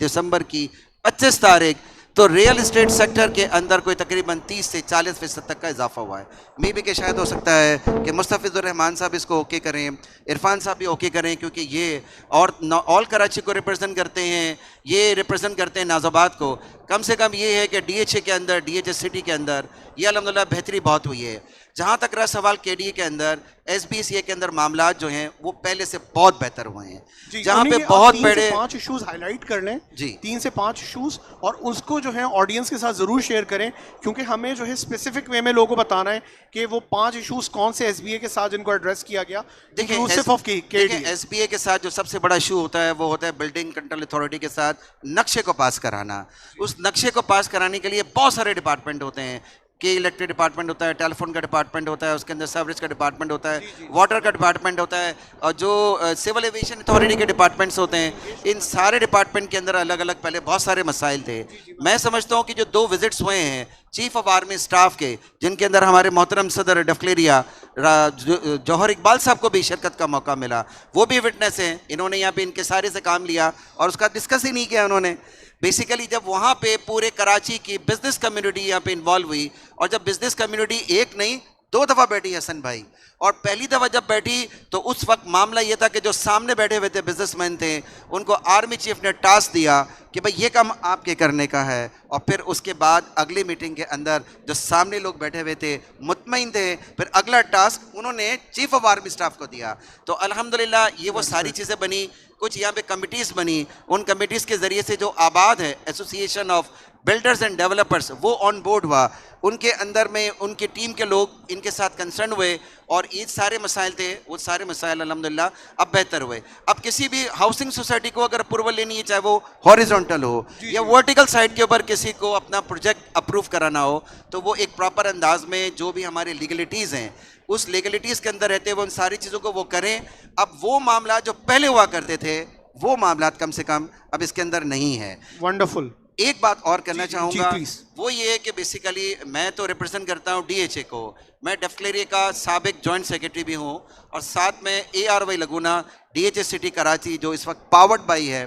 دسمبر کی 25 تاریخ تو ریئل اسٹیٹ سیکٹر کے اندر کوئی تقریباً 30 سے 40% تک کا اضافہ ہوا ہے. میں بھی کہ شاید ہو سکتا ہے کہ مستفیض الرحمان صاحب اس کو اوکے کریں, عرفان صاحب بھی اوکے کریں, کیونکہ یہ اور آل کراچی کو ریپرزینٹ کرتے ہیں, یہ ریپرزینٹ کرتے ہیں ناز آباد کو. کم سے کم یہ ہے کہ ڈی ایچ اے کے اندر, ڈی ایچ اے سٹی کے اندر یہ الحمدللہ بہتری بہت ہوئی ہے. جہاں تک رہا سوال کے ڈی اے کے اندر, ایس بی سی اے کے اندر معاملات جو ہیں وہ پہلے سے بہت بہتر ہوئے ہیں. جہاں پہ بہت بڑے 5 ایشوز ہائی لائٹ کر لیں, جی 3 سے 5 ایشوز, اور اس کو جو ہے آڈینس کے ساتھ ضرور شیئر کریں, کیونکہ ہمیں جو ہے اسپیسیفک وے میں لوگوں کو بتانا ہے کہ وہ 5 ایشوز کون سے ایس بی اے کے ساتھ جن کو ایڈریس کیا گیا. دیکھیں ایس بی اے کے ساتھ جو سب سے بڑا ایشو ہوتا ہے وہ ہوتا ہے بلڈنگ کنٹرول اتھارٹی کے ساتھ نقشے کو پاس کرانا. اس نقشے کو پاس کرانے کے لیے بہت سارے ڈپارٹمنٹ ہوتے ہیں, کہ الیکٹرک ڈپارٹمنٹ ہوتا ہے, ٹیلی فون کا ڈپارٹمنٹ ہوتا ہے, اس کے اندر سیوریج کا ڈپارٹمنٹ ہوتا ہے, واٹر کا ڈپارٹمنٹ ہوتا ہے, اور جو سول ایویشن اتھارٹی کے ڈپارٹمنٹس ہوتے ہیں, ان سارے ڈپارٹمنٹ کے اندر الگ الگ پہلے بہت سارے مسائل تھے. میں سمجھتا ہوں کہ جو 2 وزٹس ہوئے ہیں چیف آف آرمی اسٹاف کے, جن کے اندر ہمارے محترم صدر ڈفلیریا جوہر اقبال صاحب کو بھی شرکت کا موقع ملا, وہ بھی وٹنس ہیں. انہوں نے یہاں پہ ان کے سارے سے کام لیا اور اس کا ڈسکس ہی نہیں کیا انہوں نے. بیسیکلی جب وہاں پہ پورے کراچی کی بزنس کمیونٹی یہاں پہ انوالو ہوئی, اور جب بزنس کمیونٹی ایک نہیں 2 دفعہ بیٹھی حسن بھائی, اور پہلی دفعہ جب بیٹھی تو اس وقت معاملہ یہ تھا کہ جو سامنے بیٹھے ہوئے تھے بزنس مین تھے, ان کو آرمی چیف نے ٹاسک دیا کہ بھائی یہ کام آپ کے کرنے کا ہے, اور پھر اس کے بعد اگلی میٹنگ کے اندر جو سامنے لوگ بیٹھے ہوئے تھے مطمئن تھے, پھر اگلا ٹاسک انہوں نے چیف آف آرمی اسٹاف کو دیا. تو الحمدللہ یہ وہ ساری چیزیں بنی. کچھ یہاں پہ کمیٹیز بنی, ان کمیٹیز کے ذریعے سے جو آباد ہے association of builders and developers وہ آن بورڈ ہوا. ان کے اندر میں ان کی ٹیم کے لوگ ان کے ساتھ کنسرن ہوئے, اور یہ سارے مسائل تھے, وہ سارے مسائل الحمدللہ اب بہتر ہوئے. اب کسی بھی ہاؤسنگ سوسائٹی کو اگر اپروول لینی ہے, چاہے وہ ہاریزونٹل ہو یا ورٹیکل سائڈ کے اوپر کسی کو اپنا پروجیکٹ اپروو کرانا ہو, تو وہ ایک پراپر انداز میں جو بھی ہمارے لیگلٹیز ہیں اس لیگلٹیز کے اندر رہتے ہوئے ان ساری چیزوں کو وہ کریں. اب وہ معاملات جو پہلے ہوا کرتے تھے وہ معاملات کم سے کم اب اس کے اندر نہیں ہے. ونڈرفل. ایک بات اور کرنا چاہوں گا, پلیز. وہ یہ ہے کہ بیسیکلی میں تو ریپرزینٹ کرتا ہوں ڈی ایچ اے کو, میں ڈفلیریا کا سابق جوائنٹ سیکرٹری بھی ہوں, اور ساتھ میں A R Y Laguna D H A city Karachi جو اس وقت پاورڈ بائی ہے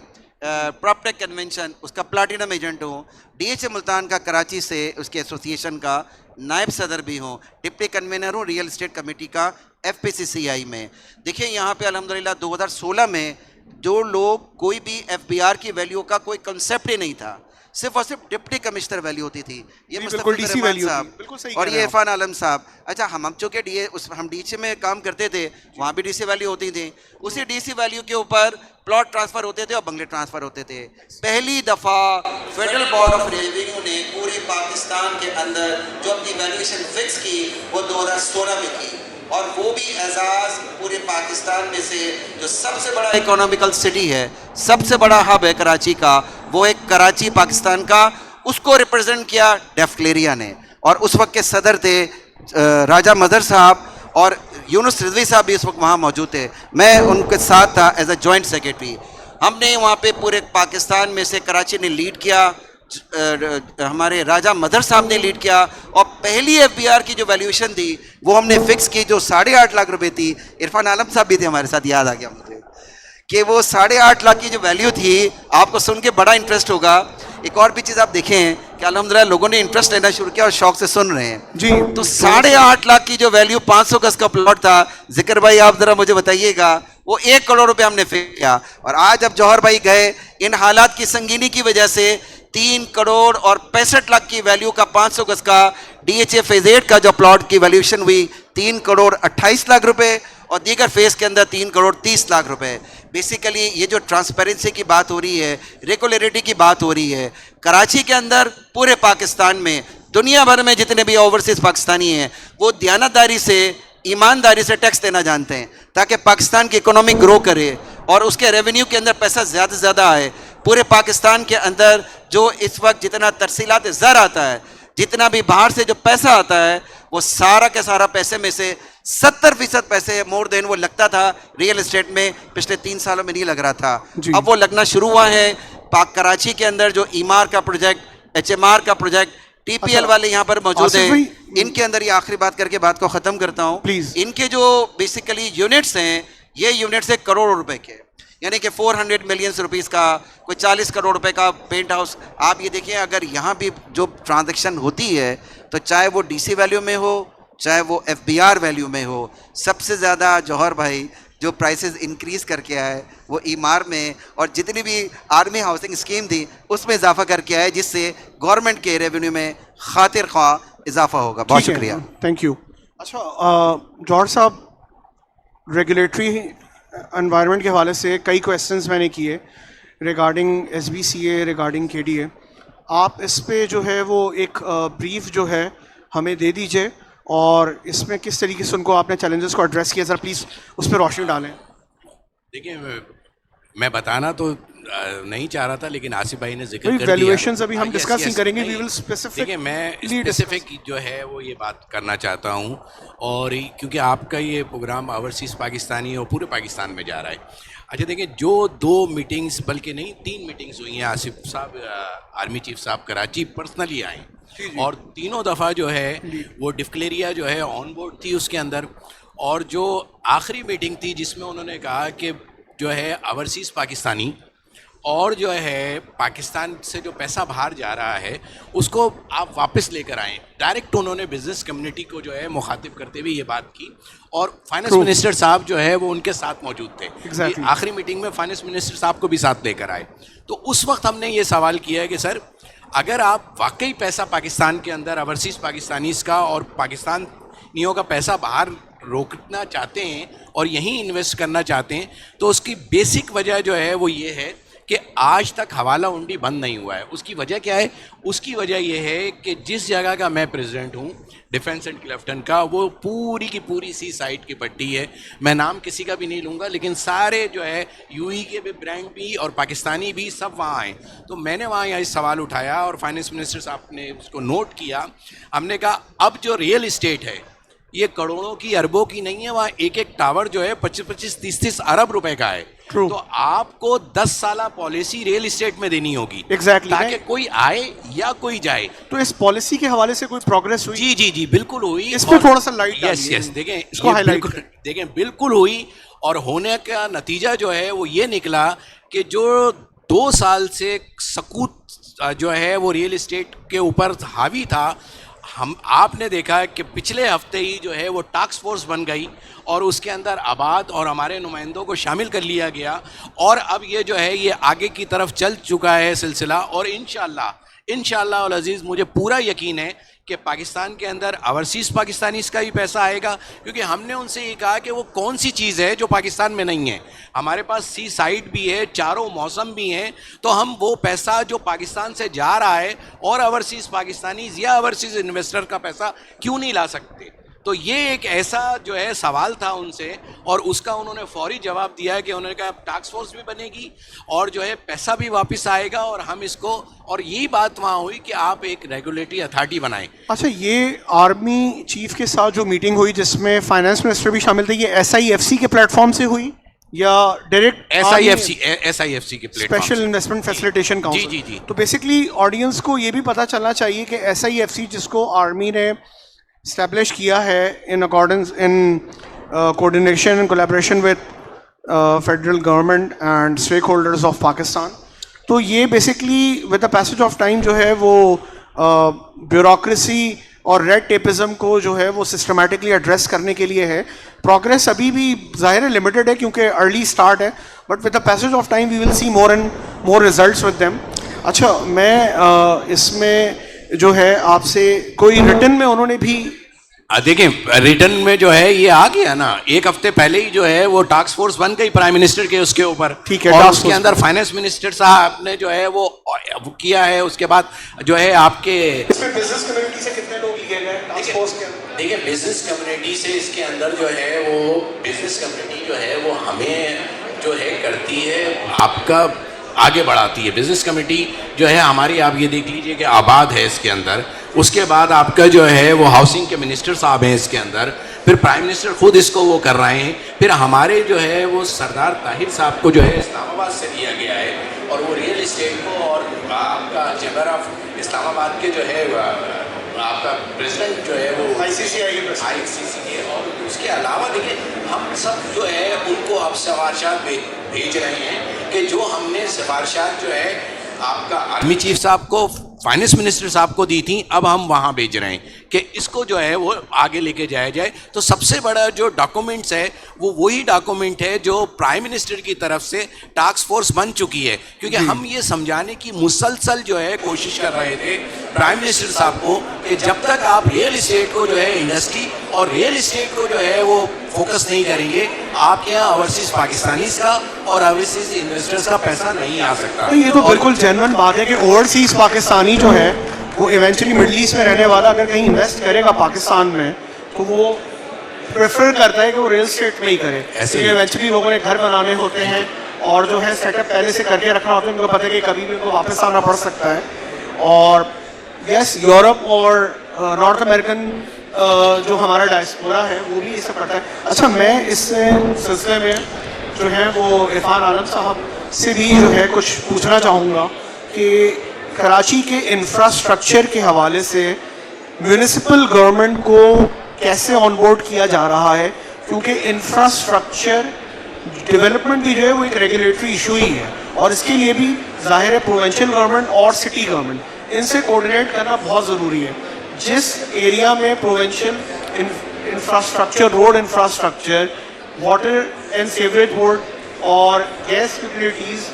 پراپٹیک کنونشن, اس کا پلاٹینم ایجنٹ ہوں. ڈی ایچ اے ملتان کا کراچی سے اس کے ایسوسیشن کا نائب صدر بھی ہوں, ڈپٹی کنوینر ہوں ریئل اسٹیٹ کمیٹی کا ایف پی سی سی آئی میں. دیکھیں یہاں پہ الحمدللہ 2016 میں جو لوگ کوئی بھی ایف بی آر کی ویلیو کا کوئی کنسیپٹ ہی نہیں تھا, صرف اور صرف ڈپٹی کمشنر ویلیو ہوتی تھی. یہ مصطفی الرحمان صاحب اور یہ عرفان عالم صاحب. اچھا ہم چونکہ ہم ڈی سی میں کام کرتے تھے, وہاں بھی ڈی سی ویلیو ہوتی تھی, اسی ڈی سی ویلیو کے اوپر پلاٹ ٹرانسفر ہوتے تھے اور بنگلے ٹرانسفر ہوتے تھے. پہلی دفعہ فیڈرل بورڈ آف ریونیو نے پورے پاکستان کے اندر جو اپنی ویلیویشن فکس کی وہ 2016 میں کی, اور وہ بھی اعزاز پورے پاکستان میں سے جو سب سے بڑا اکنامیکل سٹی ہے, سب سے بڑا ہب ہے کراچی کا, وہ ایک کراچی پاکستان کا, اس کو ریپرزینٹ کیا ڈفلیریا نے. اور اس وقت کے صدر تھے راجہ مدر صاحب, اور یونس رضوی صاحب بھی اس وقت وہاں موجود تھے. میں ان کے ساتھ تھا ایز اے جوائنٹ سیکرٹری. ہم نے وہاں پہ پورے پاکستان میں سے کراچی نے لیڈ کیا, ہمارے راجہ مدر صاحب نے لیڈ کیا, اور پہلی ایف بی آر کی جو ویلیویشن تھی وہ ہم نے فکس کی جو 8.5 لاکھ روپے تھی. عرفان عالم صاحب بھی تھے ہمارے ساتھ, یاد آ گیا مجھے کہ وہ 8.5 لاکھ کی جو ویلیو تھی, آپ کو سن کے بڑا انٹرسٹ ہوگا. ایک اور بھی چیز آپ دیکھیں کہ الحمدللہ لوگوں نے انٹرسٹ لینا شروع کیا اور شوق سے سن رہے ہیں جی. تو 8.5 لاکھ کی جو ویلیو 500 گز کا پلاٹ تھا, ذکر بھائی آپ ذرا مجھے بتائیے گا, وہ 1 کروڑ روپے ہم نے فکس کیا. اور آج اب جوہر بھائی گئے, ان حالات کی سنگینی کی وجہ سے 3 کروڑ اور 65 لاکھ کی ویلیو کا 500 گز کا ڈی ایچ اے فیز 8 کا جو پلاٹ کی ویلیوشن ہوئی 3 کروڑ 28 لاکھ روپے, اور دیگر فیز کے اندر 3 کروڑ 30 لاکھ روپے. بیسیکلی یہ جو ٹرانسپیرنسی کی بات ہو رہی ہے, ریگولیرٹی کی بات ہو رہی ہے, کراچی کے اندر پورے پاکستان میں دنیا بھر میں جتنے بھی اوورسیز پاکستانی ہیں وہ دیانتداری سے ایمانداری سے ٹیکس دینا جانتے ہیں. تاکہ پاکستان کی اکنامی گرو کرے اور اس کے ریونیو کے اندر پیسہ زیادہ سے زیادہ آئے. پورے پاکستان کے اندر جو اس وقت جتنا ترسیلات زر آتا ہے, جتنا بھی باہر سے جو پیسہ آتا ہے, وہ سارا کے سارا پیسے میں سے 70% پیسے مور دین وہ لگتا تھا ریئل اسٹیٹ میں, پچھلے 3 سالوں میں نہیں لگ رہا تھا. اب وہ لگنا شروع ہوا ہے. کراچی کے اندر جو ایمار کا پروجیکٹ, ایچ ایم آر کا پروجیکٹ, ٹی پی ایل والے یہاں پر موجود ہیں, ان کے اندر یہ آخری بات کر کے بات کو ختم کرتا ہوں. ان کے جو بیسیکلی یونٹس ہیں, یہ یونٹس ہیں کروڑوں روپے کے, یعنی کہ 400 ملین روپیز کا, کوئی 40 کروڑ روپے کا پینٹ ہاؤس. آپ یہ دیکھیں اگر یہاں بھی جو ٹرانزیکشن ہوتی ہے تو چاہے وہ ڈی سی ویلیو میں ہو, چاہے وہ ایف بی آر ویلیو میں ہو, سب سے زیادہ جوہر بھائی جو پرائسز انکریز کر کے آئے وہ ایمار میں, اور جتنی بھی آرمی ہاؤسنگ اسکیم تھی اس میں اضافہ کر کے آئے, جس سے گورنمنٹ کے ریونیو میں خاطر خواہ اضافہ ہوگا. بہت شکریہ. Thank you. اچھا جوہر صاحب, ریگولیٹری انوائرمنٹ کے حوالے سے کئی کویسچنز میں نے کیے ریگارڈنگ ایس بی سی اے, ریگارڈنگ کے ڈی اے. آپ اس پہ جو ہے وہ ایک بریف جو ہے ہمیں دے دیجیے, اور اس میں کس طریقے سے ان کو آپ نے چیلنجز کو ایڈریس کیا, ذرا پلیز اس پہ روشنی ڈالیں. دیکھیں میں بتانا تو نہیں چاہ رہا تھا, لیکن آصف بھائی نے ذکر کر دیا. ویلیویشنز ابھی ہم ڈسکس نہیں کریں گے, وی ول اسپیسیفک. دیکھیں میں اسپیسیفک جو ہے وہ یہ بات کرنا چاہتا ہوں, اور کیونکہ آپ کا یہ پروگرام اوورسیز پاکستانی اور پورے پاکستان میں جا رہا ہے. اچھا دیکھیں, جو 2 میٹنگز بلکہ نہیں 3 میٹنگز ہوئی ہیں, آصف صاحب آرمی چیف صاحب کراچی پرسنلی آئے, اور تینوں دفعہ جو ہے وہ ڈفکلیریا جو ہے آن بورڈ تھی اس کے اندر. اور جو آخری میٹنگ تھی جس میں انہوں نے کہا کہ جو ہے اوورسیز پاکستانی اور جو ہے پاکستان سے جو پیسہ باہر جا رہا ہے اس کو آپ واپس لے کر آئیں. ڈائریکٹ انہوں نے بزنس کمیونٹی کو جو ہے مخاطب کرتے ہوئے یہ بات کی, اور فائنانس منسٹر صاحب جو ہے وہ ان کے ساتھ موجود تھے. آخری میٹنگ میں فائنانس منسٹر صاحب کو بھی ساتھ لے کر آئے. تو اس وقت ہم نے یہ سوال کیا ہے کہ سر اگر آپ واقعی پیسہ پاکستان کے اندر اوورسیز پاکستانیز کا اور پاکستانیوں کا پیسہ باہر روکنا چاہتے ہیں اور یہیں انویسٹ کرنا چاہتے ہیں, تو اس کی بیسک وجہ جو ہے وہ یہ ہے کہ آج تک حوالہ ہنڈی بند نہیں ہوا ہے. اس کی وجہ کیا ہے؟ اس کی وجہ یہ ہے کہ جس جگہ کا میں پریزیڈنٹ ہوں ڈیفنس اینڈ کلفٹن کا, وہ پوری کی پوری سی سائٹ کی پٹی ہے. میں نام کسی کا بھی نہیں لوں گا, لیکن سارے جو ہے یو ای کے بھی برانڈ بھی اور پاکستانی بھی سب وہاں آئے. تو میں نے وہاں یہ سوال اٹھایا اور فائنانس منسٹر صاحب نے اس کو نوٹ کیا. ہم نے کہا اب جو ریئل اسٹیٹ ہے یہ کروڑوں کی اربوں کی نہیں ہے, وہاں ایک ایک ٹاور جو ہے 25-25 30-30 ارب روپے کا ہے. تو آپ کو 10 سالہ پالیسی ریئل اسٹیٹ میں دینی ہوگی تاکہ کوئی آئے یا کوئی جائے. تو اس پالیسی کے حوالے سے کوئی پروگریس ہوئی؟ جی بالکل ہوئی. اس پہ تھوڑا سا لائٹ یس دیکھیں بالکل ہوئی, اور ہونے کا نتیجہ جو ہے وہ یہ نکلا کہ جو 2 سال سے سکوت جو ہے وہ ریئل اسٹیٹ کے اوپر حاوی تھا, آپ نے دیکھا کہ پچھلے ہفتے ہی جو ہے وہ ٹاسک فورس بن گئی اور اس کے اندر آباد اور ہمارے نمائندوں کو شامل کر لیا گیا, اور اب یہ جو ہے یہ آگے کی طرف چل چکا ہے سلسلہ. اور انشاءاللہ العزیز مجھے پورا یقین ہے کہ پاکستان کے اندر اوورسیز پاکستانیز کا بھی پیسہ آئے گا, کیونکہ ہم نے ان سے یہ کہا کہ وہ کون سی چیز ہے جو پاکستان میں نہیں ہے. ہمارے پاس سی سائٹ بھی ہے, چاروں موسم بھی ہیں, تو ہم وہ پیسہ جو پاکستان سے جا رہا ہے اور اوورسیز پاکستانیز یا اوورسیز انویسٹر کا پیسہ کیوں نہیں لا سکتے. تو یہ ایک ایسا جو ہے سوال تھا ان سے, اور اس کا انہوں نے فوری جواب دیا ہے کہ انہوں نے کہا ٹاسک فورس بھی بنے گی اور جو ہے پیسہ بھی واپس آئے گا, اور ہم اس کو, اور یہی بات وہاں ہوئی کہ آپ ایک ریگولیٹری اتھارٹی بنائیں. اچھا, یہ آرمی چیف کے ساتھ جو میٹنگ ہوئی جس میں فائنانس منسٹر بھی شامل تھے, یہ SIFC کے پلیٹ فارم سے ہوئی یا ڈائریکٹ SIFC کے platform, special investment facilitation council? جی. تو بیسکلی آڈینس کو یہ بھی پتہ چلنا چاہیے کہ SIFC جس کو آرمی نے اسٹیبلش کیا ہے in accordance in coordination and collaboration with federal government and stake holders of Pakistan, تو یہ basically with the passage of time جو ہے وہ بیوروکریسی اور ریڈ ٹیپزم کو جو ہے وہ سسٹمیٹکلی ایڈریس کرنے کے لیے ہے. پروگریس ابھی بھی ظاہر ہے لمیٹڈ ہے کیونکہ ارلی اسٹارٹ ہے, but with the passage of time we will see more and more results with them. اچھا, میں اس میں جو ہے آپ سے کوئی ریٹن میں انہوں نے بھی دیکھیں ریٹرن میں جو ہے یہ آ گیا نا, 1 ہفتے پہلے ہی جو ہے وہ ٹاسک فورس بن گئی پرائم منسٹر کے اس کے اوپر, اور اس کے اندر فائنانس منسٹر صاحب نے جو ہے وہ کیا ہے. اس کے بعد جو ہے آپ کے اس میں بزنس کمیونٹی سے کتنے لوگ لیے گئے ٹاسک فورس کے اندر؟ دیکھیں بزنس کمیونٹی سے اس کے اندر جو ہے وہ بزنس کمیونٹی جو ہے وہ ہمیں جو ہے کرتی ہے آپ کا آگے بڑھاتی ہے. بزنس کمیٹی جو ہے ہماری آپ یہ دیکھ لیجئے کہ آباد ہے اس کے اندر. اس کے بعد آپ کا جو ہے وہ ہاؤسنگ کے منسٹر صاحب ہیں اس کے اندر. پھر پرائم منسٹر خود اس کو وہ کر رہے ہیں. پھر ہمارے جو ہے وہ سردار طاہر صاحب کو جو ہے اسلام آباد سے دیا گیا ہے اور وہ ریئل اسٹیٹ کو اور آپ کا چیمبر آف اسلام آباد کے جو ہے آپ کا پریزیڈنٹ جو ہے وہ آئی سی سی کے. اور اس کے علاوہ دیکھیں ہم سب جو ہے ان کو اب سفارشات بھیج رہے ہیں کہ جو ہم نے سفارشات جو ہے آپ کا آرمی چیف صاحب کو فائنانس منسٹر صاحب کو دی تھیں اب ہم وہاں بھیج رہے ہیں کہ اس کو جو ہے وہ آگے لے کے جایا جائے. تو سب سے بڑا جو ڈاکومنٹس ہے وہ وہی ڈاکومنٹ ہے جو پرائم منسٹر کی طرف سے ٹاسک فورس بن چکی ہے, کیونکہ ہم یہ سمجھانے کی مسلسل جو ہے کوشش کر رہے تھے پرائم منسٹر صاحب کو کہ جب تک آپ ریئل اسٹیٹ کو جو ہے انڈسٹری اور ریئل اسٹیٹ کو جو ہے وہ فوکس نہیں کریں گے آپ کے یہاں اوورسیز پاکستانیز کا اور اوورسیز انویسٹرز کا پیسہ نہیں آ سکتا. یہ تو بالکل جینوئن بات ہے کہ اوورسیز پاکستانی جو ہے وہ ایونچولی مڈل ایسٹ میں رہنے والا اگر کہیں انویسٹ کرے گا پاکستان میں تو وہ پریفر کرتا ہے کہ وہ ریئل اسٹیٹ میں ہی کرے. ایسے ایونچولی لوگوں نے گھر بنانے ہوتے ہیں اور جو ہے سیٹ اپ پہلے سے کر کے رکھنا ہوتا ہے, ان کو پتہ ہے کہ کبھی بھی ان کو واپس آنا پڑ سکتا ہے. اور یس یورپ اور نارتھ امریکن جو ہمارا ڈائسپورا ہے وہ بھی اس سے پڑھتا ہے. اچھا میں اس سلسلے میں جو ہے وہ عرفان عالم صاحب سے بھی جو ہے کچھ پوچھنا چاہوں گا کہ کراچی کے انفراسٹرکچر کے حوالے سے میونسپل گورنمنٹ کو کیسے آن بورڈ کیا جا رہا ہے, کیونکہ انفراسٹرکچر ڈیولپمنٹ بھی جو ہے وہ ایک ریگولیٹری ایشو ہی ہے اور اس کے لیے بھی ظاہر ہے پروونشل گورنمنٹ اور سٹی گورنمنٹ ان سے کوآرڈینیٹ کرنا بہت ضروری ہے. جس ایریا میں provincial infrastructure road infrastructure water and sewerage board اور گیس یوٹیلیٹیز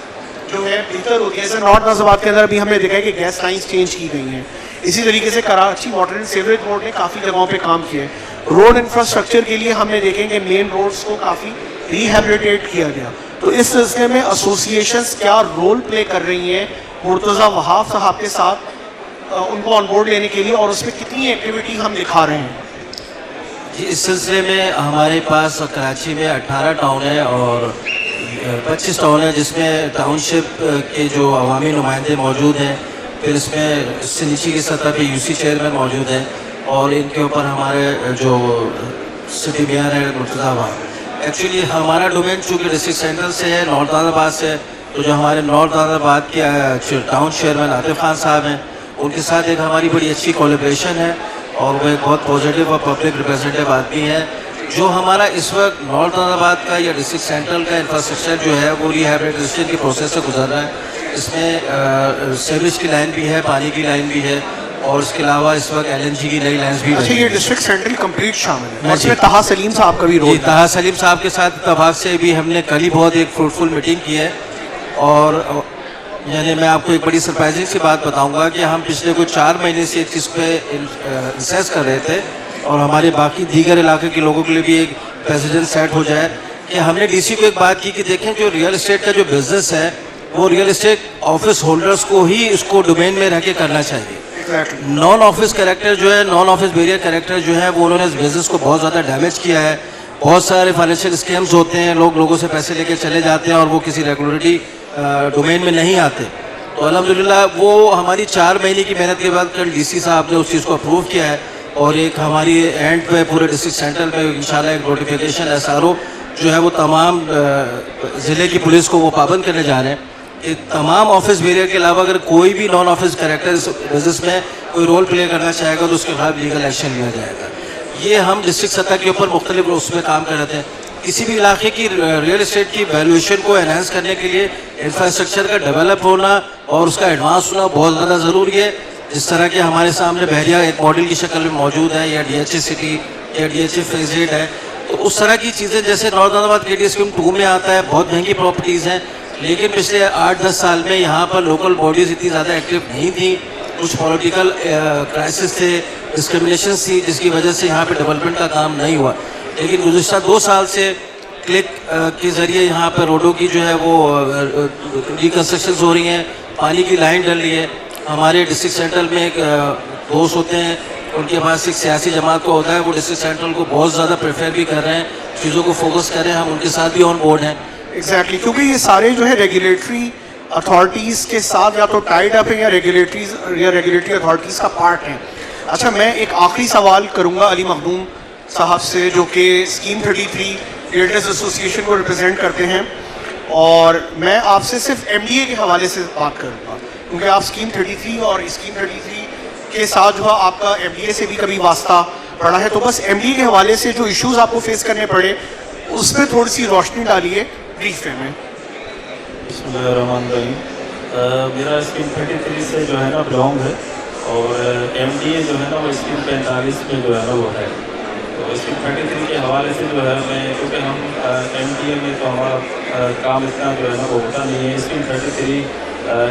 جو ہے بہتر ہوتی ہے, جیسے نارتھ ناظر آباد کے اندر بھی ہم نے دیکھا ہے کہ گیس لائنس چینج کی گئی ہیں. اسی طریقے سے Karachi water and sewerage board نے کافی جگہوں پہ کام کیا ہے. روڈ انفراسٹرکچر کے لیے ہم نے دیکھیں کہ مین روڈز کو کافی ریہیبلیٹیٹ کیا گیا. تو اس سلسلے میں ایسوسیشنز کیا رول پلے کر رہی ہیں مرتضیٰ وہاب صاحب کے ساتھ ان کو آن بورڈ لینے کے لیے, اور اس میں کتنی ایکٹیویٹی ہم دکھا رہے ہیں؟ جی اس سلسلے میں ہمارے پاس کراچی میں 18 ٹاؤن ہے اور 25 ٹاؤن ہے جس میں ٹاؤن شپ کے جو عوامی نمائندے موجود ہیں. پھر اس میں اس سے نیچے کی سطح پہ یو سی چیئرمین موجود ہیں اور ان کے اوپر ہمارے جو سٹی میئر ہے مرتضیٰ وہاب. ایکچولی ہمارا ڈومین چونکہ ڈسٹرکٹ سینٹرل سے ہے, نارتھ ناظر آباد سے, تو جو ہمارے نارتھ ناظر آباد کے ٹاؤن چیئرمین عاطف خان صاحب ہیں ان کے ساتھ ایک ہماری بڑی اچھی کولیبریشن ہے اور وہ ایک بہت پازیٹیو اور پبلک ریپرزینٹیو آدمی ہے. جو ہمارا اس وقت نارتھ ناظر آباد کا یا ڈسٹرکٹ سینٹرل کا انفراسٹرکچر جو ہے وہ ریہیبلیٹیشن کے پروسیس سے گزر رہا ہے. اس میں سیوریج کی لائن بھی ہے, پانی کی لائن بھی ہے اور اس کے علاوہ اس وقت ایل این جی کی نئی لائنس بھی. اچھا یہ ڈسٹرکٹ سینٹرل کمپلیٹ شامل ہے, اس میں طہا سلیم صاحب کا بھی رول. جی طہا سلیم صاحب کے ساتھ اتفاق سے بھی ہم نے کل ہی بہت ایک فروٹفل میٹنگ کی ہے. اور یعنی میں آپ کو ایک بڑی سرپرائزنگ سی بات بتاؤں گا کہ ہم پچھلے کچھ 4 مہینے سے ایک چیز پہ ریسرچ کر رہے تھے اور ہمارے باقی دیگر علاقے کے لوگوں کے لیے بھی ایک پریسیڈنٹ سیٹ ہو جائے کہ ہم نے ڈی سی کو ایک بات کی کہ دیکھیں جو ریئل اسٹیٹ کا جو بزنس ہے وہ ریئل اسٹیٹ آفس ہولڈرس کو ہی اس کو ڈومین میں رہ کے کرنا چاہیے. نان آفس کریکٹر جو ہے, نان آفس بیریئر کریکٹر جو ہے وہ انہوں نے اس بزنس کو بہت زیادہ ڈیمیج کیا ہے. بہت سارے فائنینشیل اسکیمز ہوتے ہیں, لوگوں سے پیسے لے کے چلے جاتے ہیں اور وہ کسی ریگولیٹری ڈومین میں نہیں آتے. تو الحمدللہ وہ ہماری 4 مہینے کی محنت کے بعد کل ڈی سی صاحب نے اس چیز کو اپروو کیا ہے اور ایک ہماری اینڈ پہ پورے ڈسٹرکٹ سینٹرل میں انشاءاللہ ایک نوٹیفیکیشن ایس آر او جو ہے وہ تمام ضلع کی پولیس کو وہ پابند کرنے جا رہے ہیں کہ تمام آفس بیریئر کے علاوہ اگر کوئی بھی نان آفس کریکٹر اس بزنس میں کوئی رول پلے کرنا چاہے گا تو اس کے خلاف لیگل ایکشن لیا جائے گا. یہ ہم ڈسٹرکٹ سطح کے اوپر مختلف اس میں کام کر رہے تھے. کسی بھی علاقے کی ریئل اسٹیٹ کی ویلیویشن کو انہینس کرنے کے لیے انفراسٹرکچر کا ڈیولپ ہونا اور اس کا ایڈوانس ہونا بہت زیادہ ضروری ہے. جس طرح کہ ہمارے سامنے بحریہ ایک ماڈل کی شکل میں موجود ہے یا ڈی ایچ اے سٹی یا ڈی ایچ اے فیز 8 ہے, تو اس طرح کی چیزیں جیسے نارتھ ناظر آباد کے ڈی اسکیم 2 میں آتا ہے, بہت مہنگی پراپرٹیز ہیں لیکن پچھلے 8-10 سال میں یہاں پر لوکل باڈیز اتنی زیادہ ایکٹیو نہیں تھیں. کچھ پولیٹیکل کرائسس تھے, ڈسکرمنیشنس تھی جس کی وجہ سے یہاں پہ ڈیولپمنٹ کا کام نہیں ہوا. لیکن گزشتہ 2 سال سے کلک کے ذریعے یہاں پہ روڈوں کی جو ہے وہ ریکنسٹرکشنز ہو رہی ہیں, پانی کی لائن ڈل رہی ہے. ہمارے ڈسٹرکٹ سینٹرل میں ایک دوست ہوتے ہیں ان کے پاس ایک سیاسی جماعت کو ہوتا ہے, وہ ڈسٹرکٹ سینٹرل کو بہت زیادہ پریفر بھی کر رہے ہیں, چیزوں کو فوکس کر رہے ہیں, ہم ان کے ساتھ بھی آن بورڈ ہیں. ایگزیکٹلی, کیونکہ یہ سارے جو ہے ریگولیٹری اتھارٹیز کے ساتھ یا تو ٹائڈ اپ ہیں یا ریگولیٹری اتھارٹیز کا پارٹ ہیں. اچھا, میں ایک آخری سوال کروں گا علی مخدوم صاحب سے, جو کہ اسکیم 33 ریئلٹرز ایسوسیشن کو ریپرزینٹ کرتے ہیں, اور میں آپ سے صرف ایم ڈی اے کے حوالے سے بات کروں گا, کیونکہ آپ اسکیم 33 اور اسکیم 33 کے ساتھ جو ہے آپ کا ایم ڈی اے سے بھی کبھی واسطہ پڑا ہے, تو بس ایم ڈی اے کے حوالے سے جو ایشوز آپ کو فیس کرنے پڑے اس پہ تھوڑی سی روشنی ڈالیے بریف میں. بسم اللہ الرحمن الرحیم. میرا اسکیم 33 سے جو ہے نا بلانگ ہے, اور ایم ڈی اے جو ہے نا وہ اسکیم 45 میں جو ہے نا وہ ہے. تو اسکیم 33 کے حوالے سے جو ہے میں, کیونکہ ہم ایم ڈی اے میں تو ہمارا کام اتنا جو ہے نا وہ ہوتا نہیں ہے. اسکیم 33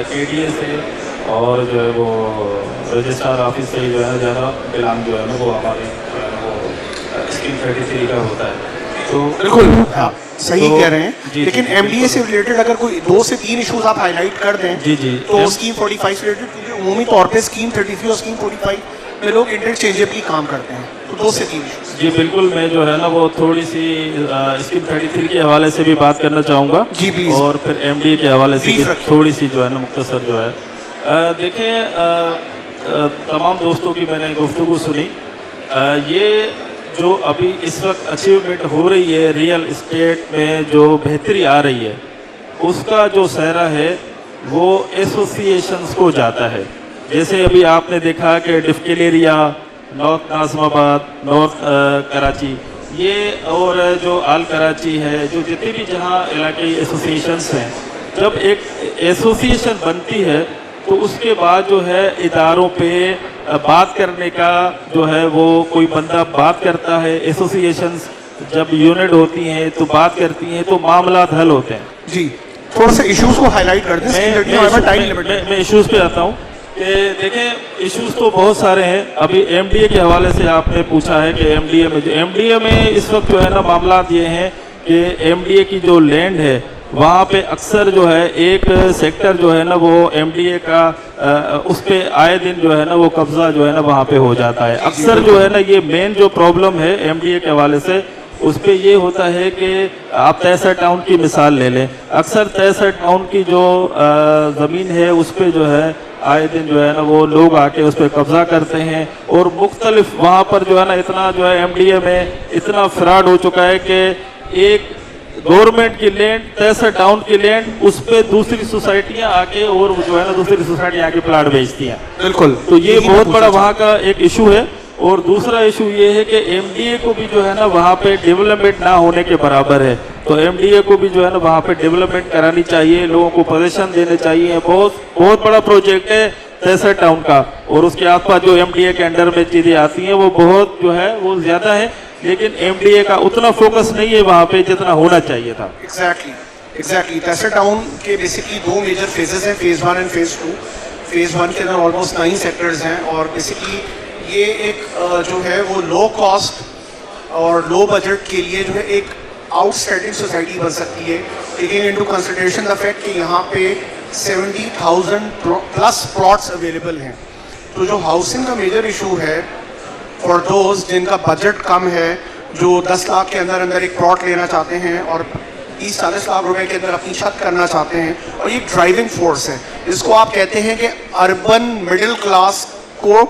کے ڈی اے سے اور جو ہے وہ رجسٹرار آفس سے جو ہے زیادہ بلانگ جو ہے نا وہ ہمارے جو ہے نا وہ اسکیم 33 کا ہوتا ہے. تو بالکل صحیح کہہ رہے ہیں, لیکن ایم ڈی اے سے ریلیٹڈ اگر کوئی 2 سے 3 ایشوز آپ ہائی لائٹ کر دیں تو اسکیم 45 سے ریلیٹڈ, کیونکہ عمومی طور پہ اسکیم 33 اور اسکیم 45 میں لوگ انٹرچینجبلی کام کرتے ہیں, تو 2 سے 3 ایشوز. جی بالکل, میں جو ہے نا وہ تھوڑی سی اسکیم 33 کے حوالے سے بھی بات کرنا چاہوں گا, جی پلیز, اور پھر ایم ڈی اے کے حوالے سے بھی تھوڑی سی جو ہے نا مختصر جو ہے. دیکھیں, تمام دوستوں کی میں نے گفتگو سنی. یہ جو ابھی اس وقت اچیومنٹ ہو رہی ہے ریئل اسٹیٹ میں, جو بہتری آ رہی ہے, اس کا جو سہرا ہے وہ ایسوسیشنز کو جاتا ہے. جیسے ابھی آپ نے دیکھا کہ ڈفکلیریا, نارتھ ناظم آباد, نارتھ کراچی, یہ اور جو آل کراچی ہے, جو جتنی بھی جہاں علاقائی ایسوسیشنز ہیں, جب ایک ایسوسیشن بنتی ہے تو اس کے بعد جو ہے اداروں پہ بات کرنے کا جو ہے وہ کوئی بندہ بات کرتا ہے. ایسوسیشنز جب یونٹ ہوتی ہیں تو بات کرتی ہیں تو معاملات حل ہوتے ہیں. جی تھوڑا سا ایشوز کو ہائی لائٹ کر دیں. میں ایشوز پہ آتا ہوں کہ دیکھیں, ایشوز تو بہت سارے ہیں. ابھی ایم ڈی اے کے حوالے سے آپ نے پوچھا ہے کہ ایم ڈی اے میں اس وقت جو ہے نا معاملات یہ ہیں کہ ایم ڈی اے کی جو لینڈ ہے وہاں پہ اکثر جو ہے ایک سیکٹر جو ہے نا وہ ایم ڈی اے کا اس پہ آئے دن جو ہے نا وہ قبضہ جو ہے نا وہاں پہ ہو جاتا ہے. اکثر جو ہے نا یہ مین جو پرابلم ہے ایم ڈی اے کے حوالے سے, اس پہ یہ ہوتا ہے کہ آپ تیسر ٹاؤن کی مثال لے لیں. اکثر تیسر ٹاؤن کی جو زمین ہے اس پہ جو ہے آئے دن جو ہے نا وہ لوگ آ کے اس پہ قبضہ کرتے ہیں, اور مختلف وہاں پر جو ہے نا اتنا جو ہے ایم ڈی اے میں اتنا فراڈ ہو چکا ہے کہ ایک گورنمنٹ کی لینڈ, تیسر ٹاؤن کی لینڈ, اس پہ دوسری سوسائٹیاں آ کے اور جو ہے نا دوسری سوسائٹیاں آ کے پلاٹ بیچتی ہیں. بالکل, تو یہ بہت بڑا وہاں کا ایک ایشو ہے. اور دوسرا ایشو یہ ہے کہ ایم ڈی اے کو بھی جو ہے نا وہاں پہ ڈیولپمنٹ نہ ہونے کے برابر ہے. تو ایم ڈی اے کو بھی جو ہے نا وہاں پہ ڈیولپمنٹ کرانی چاہیے, لوگوں کو پوزیشن دینے چاہیے. بہت بڑا پروجیکٹ ہے تیسر ٹاؤن کا, اور اس کے آس پاس جو ایم ڈی اے کے انڈر میں چیزیں آتی ہیں وہ بہت جو ہے وہ زیادہ ہے, لیکن ایم ڈی اے کا اتنا فوکس نہیں ہے وہاں پہ جتنا ہونا چاہیے تھا. ایگزیکٹلی تیسر ٹاؤن کے بیسکلی 2 میجر فیزز ہیں, فیز 1 اینڈ فیز 2. فیز 1 کے اندر آلموسٹ 9 سیکٹرز ہیں, اور بیسکلی یہ ایک جو ہے وہ لو کاسٹ اور لو بجٹ کے لیے جو ہے ایک آؤٹ اسٹینڈنگ سوسائٹی بن سکتی ہے, taking into consideration the fact کہ یہاں پہ 70,000 پلس پلاٹس اویلیبل ہیں. تو جو ہاؤسنگ کا میجر ایشو ہے فار دوز جن کا بجٹ کم ہے, جو 10 لاکھ کے اندر ایک پلاٹ لینا چاہتے ہیں اور 30-40 لاکھ روپے کے اندر اپنی چھت کرنا چاہتے ہیں, اور یہ ڈرائیونگ فورس ہے جس کو آپ کہتے ہیں کہ اربن مڈل کلاس کو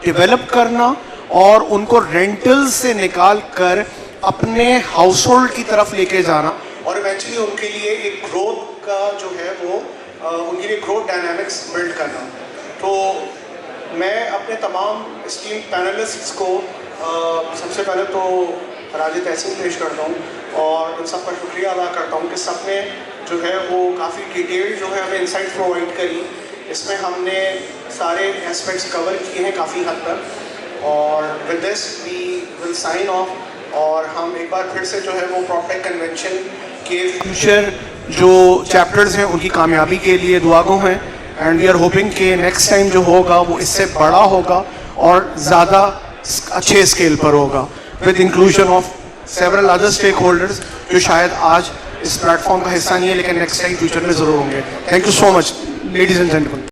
ڈیولپ کرنا اور ان کو رینٹل سے نکال کر اپنے ہاؤس ہولڈ کی طرف لے کے جانا, اور ایونچولی ان کے لیے ایک گروتھ کا جو ہے وہ ان کے لیے گروتھ ڈائنامکس بلڈ کرنا. تو میں اپنے تمام اسٹیم پینلسٹس کو سب سے پہلے تو خراج تحسین پیش کرتا ہوں, اور ان سب کا شکریہ ادا کرتا ہوں کہ سب نے جو ہے وہ کافی ڈیٹیل جو ہے ہمیں انسائٹ پرووائڈ کری. اس میں ہم نے سارے اسپیکٹس کور کیے ہیں کافی حد تک, اور with this we will sign off. اور ہم ایک بار پھر سے جو ہے وہ پراپٹیک کنونشن کے فیوچر جو چیپٹرز ہیں ان کی کامیابی کے لیے دعا گو ہیں, اینڈ وی آر ہوپنگ کہ نیکسٹ ٹائم جو ہوگا وہ اس سے بڑا ہوگا اور زیادہ اچھے اسکیل پر ہوگا, with inclusion of several other stake holders جو شاید آج اس پلیٹ فارم کا حصہ نہیں ہے لیکن نیکسٹ ٹائم فیوچر میں ضرور ہوں گے. Thank you so much ladies and gentleman.